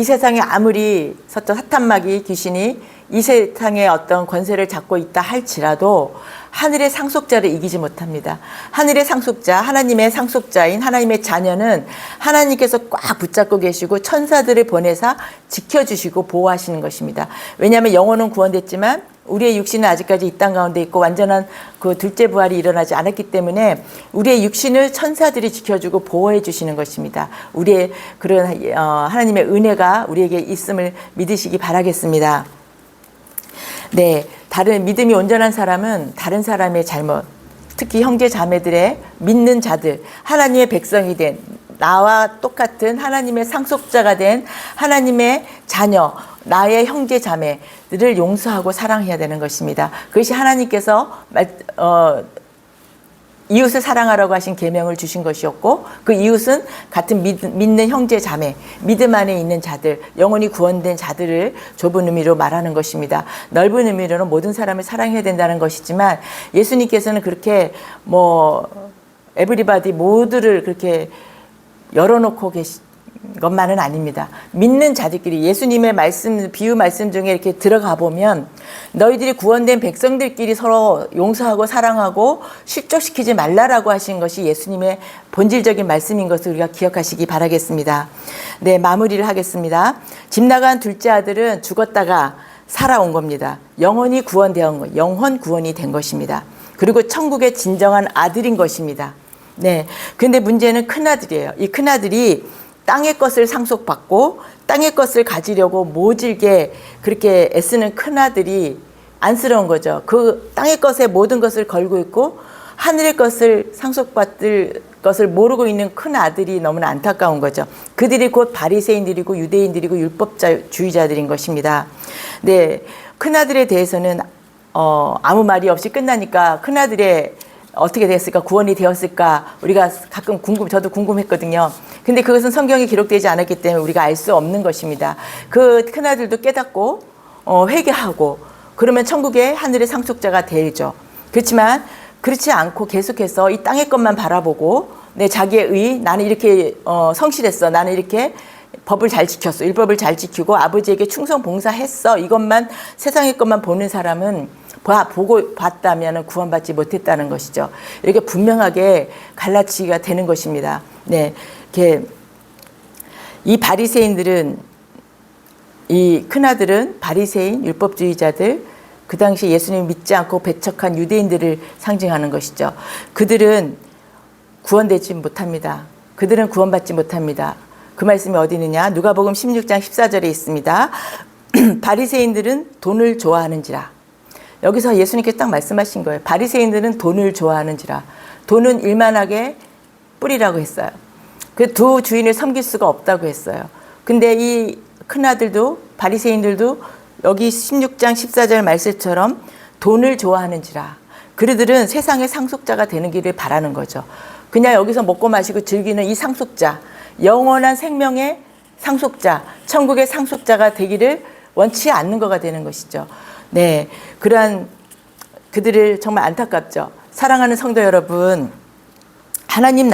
세상에 아무리 사탄마귀 귀신이 이 세상에 어떤 권세를 잡고 있다 할지라도 하늘의 상속자를 이기지 못합니다. 하늘의 상속자, 하나님의 상속자인 하나님의 자녀는 하나님께서 꽉 붙잡고 계시고 천사들을 보내사 지켜주시고 보호하시는 것입니다. 왜냐하면 영혼은 구원됐지만 우리의 육신은 아직까지 이 땅 가운데 있고 완전한 그 둘째 부활이 일어나지 않았기 때문에 우리의 육신을 천사들이 지켜주고 보호해 주시는 것입니다. 우리의 그런 하나님의 은혜가 우리에게 있음을 믿으시기 바라겠습니다. 네, 다른 믿음이 온전한 사람은 다른 사람의 잘못, 특히 형제 자매들의 믿는 자들, 하나님의 백성이 된 나와 똑같은 하나님의 상속자가 된 하나님의 자녀, 나의 형제 자매들을 용서하고 사랑해야 되는 것입니다. 그것이 하나님께서 이웃을 사랑하라고 하신 계명을 주신 것이었고 그 이웃은 같은 믿는 형제 자매, 믿음 안에 있는 자들, 영원히 구원된 자들을 좁은 의미로 말하는 것입니다. 넓은 의미로는 모든 사람을 사랑해야 된다는 것이지만 예수님께서는 그렇게 에브리바디 모두를 그렇게 열어놓고 계신 것만은 아닙니다. 믿는 자들끼리 예수님의 비유 말씀 중에 이렇게 들어가 보면 너희들이 구원된 백성들끼리 서로 용서하고 사랑하고 실족시키지 말라라고 하신 것이 예수님의 본질적인 말씀인 것을 우리가 기억하시기 바라겠습니다. 네, 마무리를 하겠습니다. 집 나간 둘째 아들은 죽었다가 살아온 겁니다. 영혼이 구원이 된 것입니다. 그리고 천국의 진정한 아들인 것입니다. 네, 근데 문제는 큰아들이에요. 이 큰아들이 땅의 것을 상속받고 땅의 것을 가지려고 모질게 그렇게 애쓰는 큰아들이 안쓰러운 거죠. 그 땅의 것에 모든 것을 걸고 있고 하늘의 것을 상속받을 것을 모르고 있는 큰아들이 너무나 안타까운 거죠. 그들이 곧 바리새인들이고 유대인들이고 율법주의자들인 것입니다. 네, 큰아들에 대해서는 아무 말이 없이 끝나니까 큰아들의 어떻게 됐을까? 구원이 되었을까? 우리가 가끔 저도 궁금했거든요. 근데 그것은 성경에 기록되지 않았기 때문에 우리가 알 수 없는 것입니다. 그 큰아들도 깨닫고 회개하고 그러면 천국의 하늘의 상속자가 되죠. 그렇지만 그렇지 않고 계속해서 이 땅의 것만 바라보고 내 자기의 의, 나는 이렇게 성실했어, 나는 이렇게 법을 잘 지켰어, 율법을 잘 지키고 아버지에게 충성 봉사했어, 이것만 세상의 것만 보는 사람은 보고 봤다면 구원받지 못했다는 것이죠. 이렇게 분명하게 갈라치기가 되는 것입니다. 네, 이렇게 이 바리새인들은, 이 큰아들은 바리새인 율법주의자들, 그 당시 예수님 믿지 않고 배척한 유대인들을 상징하는 것이죠. 그들은 구원되지 못합니다. 그들은 구원받지 못합니다. 그 말씀이 어디 있느냐? 누가복음 16장 14절에 있습니다. 바리새인들은 돈을 좋아하는지라. 여기서 예수님께서 딱 말씀하신 거예요. 바리새인들은 돈을 좋아하는지라. 돈은 일만하게 뿌리라고 했어요. 그 두 주인을 섬길 수가 없다고 했어요. 근데 이 큰아들도 바리새인들도 여기 16장 14절 말씀처럼 돈을 좋아하는지라. 그들은 세상의 상속자가 되는 길을 바라는 거죠. 그냥 여기서 먹고 마시고 즐기는 이 상속자, 영원한 생명의 상속자, 천국의 상속자가 되기를 원치 않는 거가 되는 것이죠. 네, 그러한 그들을 정말 안타깝죠. 사랑하는 성도 여러분, 하나님의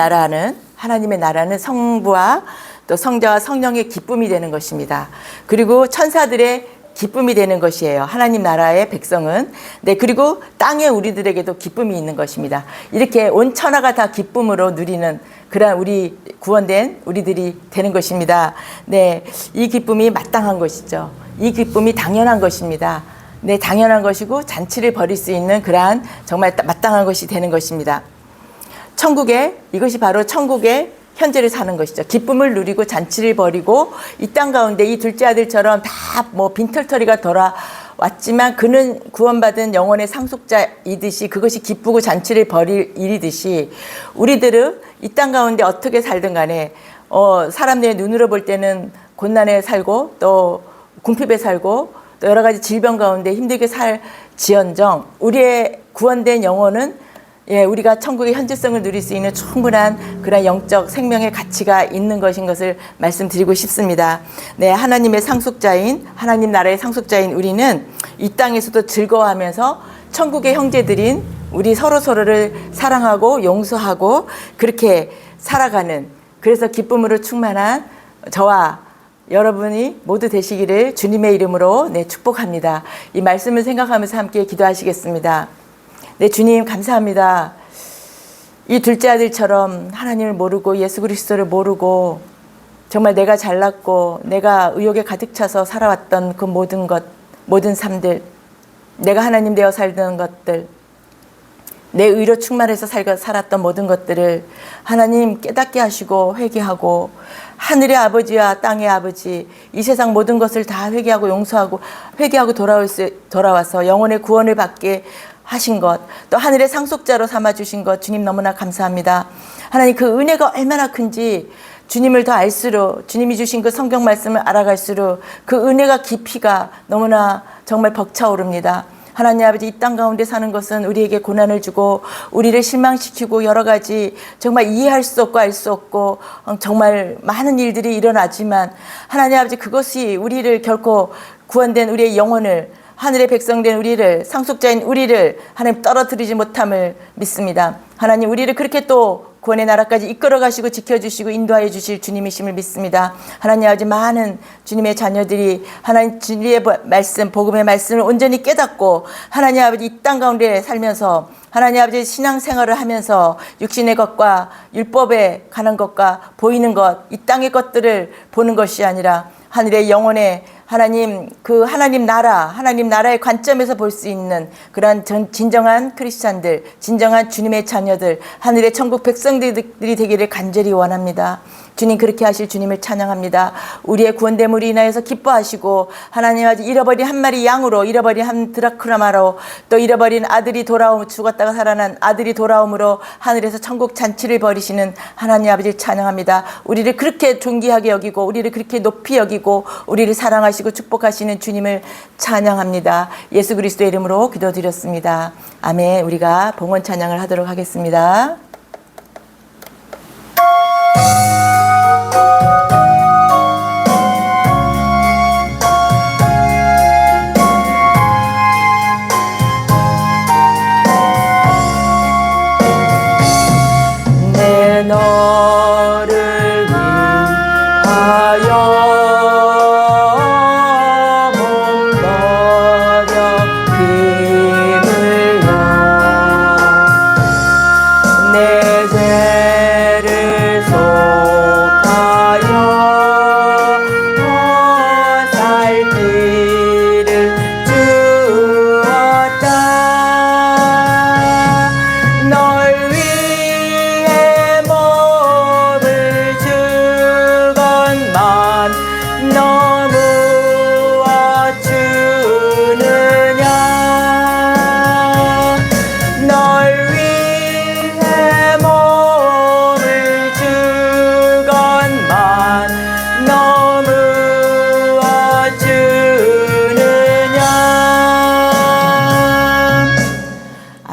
나라는 성부와 또 성자와 성령의 기쁨이 되는 것입니다. 그리고 천사들의 기쁨이 되는 것이에요. 하나님 나라의 백성은. 네, 그리고 땅에 우리들에게도 기쁨이 있는 것입니다. 이렇게 온 천하가 다 기쁨으로 누리는 그런 우리 구원된 우리들이 되는 것입니다. 네, 이 기쁨이 마땅한 것이죠. 이 기쁨이 당연한 것입니다. 네, 당연한 것이고 잔치를 벌일 수 있는 그러한 정말 마땅한 것이 되는 것입니다. 이것이 바로 천국의 현재를 사는 것이죠. 기쁨을 누리고 잔치를 벌이고 이 땅 가운데 이 둘째 아들처럼 다 빈털터리가 돌아왔지만 그는 구원받은 영혼의 상속자이듯이 그것이 기쁘고 잔치를 벌일 일이듯이 우리들은 이 땅 가운데 어떻게 살든 간에 사람들의 눈으로 볼 때는 곤란에 살고 또 궁핍에 살고 또 여러 가지 질병 가운데 힘들게 살지언정 우리의 구원된 영혼은 우리가 천국의 현재성을 누릴 수 있는 충분한 그런 영적 생명의 가치가 있는 것인 것을 말씀드리고 싶습니다. 네, 하나님의 상속자인, 하나님 나라의 상속자인 우리는 이 땅에서도 즐거워하면서 천국의 형제들인 우리 서로를 사랑하고 용서하고 그렇게 살아가는, 그래서 기쁨으로 충만한 저와 여러분이 모두 되시기를 주님의 이름으로 축복합니다. 이 말씀을 생각하면서 함께 기도하시겠습니다. 네, 주님 감사합니다. 이 둘째 아들처럼 하나님을 모르고 예수 그리스도를 모르고 정말 내가 잘났고 내가 의욕에 가득 차서 살아왔던 그 모든 삶들, 내가 하나님 되어 살던 것들, 내 의로 충만해서 살았던 모든 것들을 하나님 깨닫게 하시고 회개하고 하늘의 아버지와 땅의 아버지, 이 세상 모든 것을 다 회개하고 용서하고 회개하고 돌아와서 영혼의 구원을 받게 하신 것, 또 하늘의 상속자로 삼아주신 것 주님 너무나 감사합니다. 하나님 그 은혜가 얼마나 큰지 주님을 더 알수록, 주님이 주신 그 성경 말씀을 알아갈수록 그 은혜가 깊이가 너무나 정말 벅차오릅니다. 하나님 아버지, 이 땅 가운데 사는 것은 우리에게 고난을 주고 우리를 실망시키고 여러 가지 정말 이해할 수 없고 알 수 없고 정말 많은 일들이 일어나지만 하나님 아버지, 그것이 우리를 결코 구원된 우리의 영혼을, 하늘의 백성된 우리를, 상속자인 우리를 하나님 떨어뜨리지 못함을 믿습니다. 하나님 우리를 그렇게 또 구원의 나라까지 이끌어 가시고 지켜주시고 인도하여 주실 주님이심을 믿습니다. 하나님 아버지, 많은 주님의 자녀들이 하나님 진리의 말씀, 복음의 말씀을 온전히 깨닫고 하나님 아버지 이 땅 가운데 살면서 하나님 아버지 신앙생활을 하면서 육신의 것과 율법에 관한 것과 보이는 것, 이 땅의 것들을 보는 것이 아니라 하늘의 영혼의 하나님, 그 하나님 나라의 관점에서 볼 수 있는 그러한 진정한 크리스찬들, 진정한 주님의 자녀들, 하늘의 천국 백성들이 되기를 간절히 원합니다. 주님 그렇게 하실 주님을 찬양합니다. 우리의 구원됨으로 인하여서 기뻐하시고 하나님 아버지 잃어버린 한 마리 양으로 잃어버린 한 드라크라마로 또 잃어버린 아들이 돌아옴 죽었다가 살아난 아들이 돌아옴으로 하늘에서 천국 잔치를 벌이시는 하나님 아버지를 찬양합니다. 우리를 그렇게 존귀하게 여기고 우리를 그렇게 높이 여기고 우리를 사랑하시고 축복하시는 주님을 찬양합니다. 예수 그리스도의 이름으로 기도드렸습니다. 아멘. 우리가 봉헌 찬양을 하도록 하겠습니다. 내 너를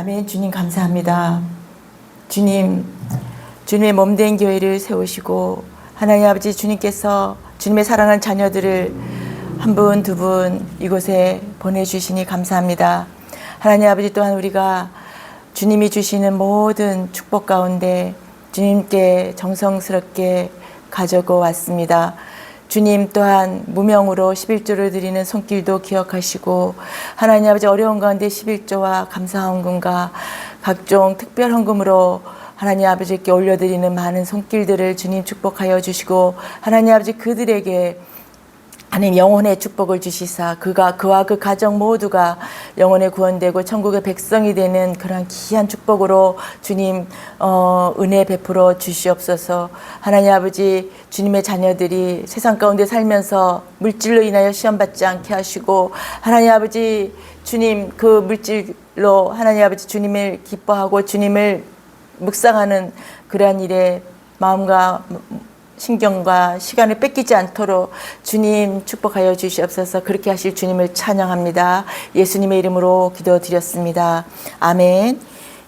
위하여 주님 감사합니다. 주님의 몸된 교회를 세우시고 하나님 아버지 주님께서 주님의 사랑하는 자녀들을 한 분, 두 분 이곳에 보내주시니 감사합니다. 하나님 아버지 또한 우리가 주님이 주시는 모든 축복 가운데 주님께 정성스럽게 가져고 왔습니다. 주님 또한 무명으로 11조를 드리는 손길도 기억하시고 하나님 아버지 어려운 가운데 11조와 감사헌금과 각종 특별 헌금으로 하나님 아버지께 올려드리는 많은 손길들을 주님 축복하여 주시고 하나님 아버지 그들에게 하나님 영혼의 축복을 주시사 그와 그 가정 모두가 영혼의 구원되고 천국의 백성이 되는 그러한 귀한 축복으로 주님 은혜 베풀어 주시옵소서. 하나님 아버지 주님의 자녀들이 세상 가운데 살면서 물질로 인하여 시험받지 않게 하시고 하나님 아버지 주님 그 물질로 하나님 아버지 주님을 기뻐하고 주님을 묵상하는 그러한 일에 마음과 신경과 시간을 뺏기지 않도록 주님 축복하여 주시옵소서. 그렇게 하실 주님을 찬양합니다. 예수님의 이름으로 기도드렸습니다. 아멘.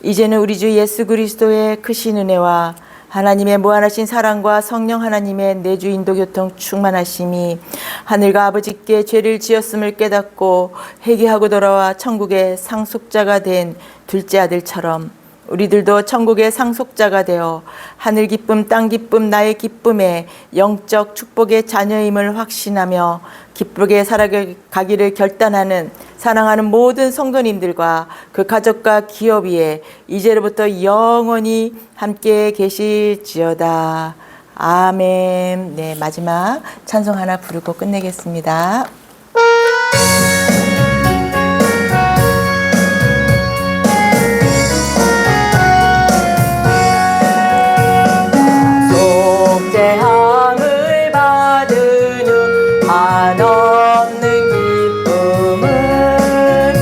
이제는 우리 주 예수 그리스도의 크신 은혜와 하나님의 무한하신 사랑과 성령 하나님의 내주 인도 교통 충만하심이 하늘과 아버지께 죄를 지었음을 깨닫고 회개하고 돌아와 천국의 상속자가 된 둘째 아들처럼 우리들도 천국의 상속자가 되어 하늘 기쁨, 땅 기쁨, 나의 기쁨에 영적 축복의 자녀임을 확신하며 기쁘게 살아가기를 결단하는 사랑하는 모든 성도님들과 그 가족과 기업 위에 이제로부터 영원히 함께 계실지어다. 아멘. 네, 마지막 찬송 하나 부르고 끝내겠습니다. 속죄함을 받은 후 한없는 기쁨을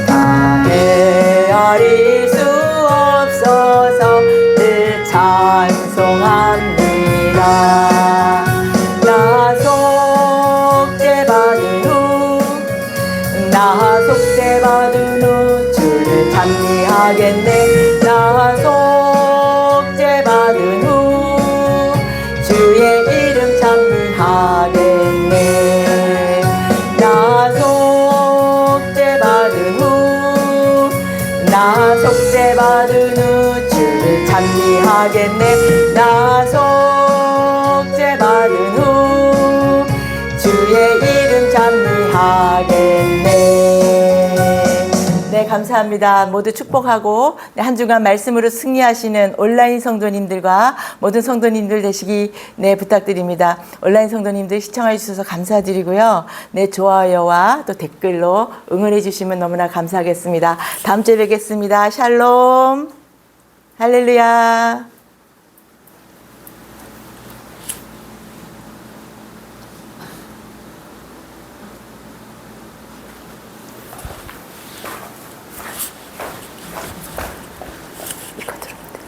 다 헤아릴 수 없어서 늘 찬송합니다. 나 속죄받은 후 주를 찬미하겠네. 나 속죄받은 후 주의 이름 찬미하겠네. 나 속죄받은 후 주를 찬미하겠네. 나 속죄받은 후 주의 이름 찬미하겠네. 네, 감사합니다. 모두 축복하고 한 주간 말씀으로 승리하시는 온라인 성도님들과 모든 성도님들 되시기 부탁드립니다. 온라인 성도님들 시청해 주셔서 감사드리고요. 좋아요와 또 댓글로 응원해 주시면 너무나 감사하겠습니다. 다음 주에 뵙겠습니다. 샬롬. 할렐루야.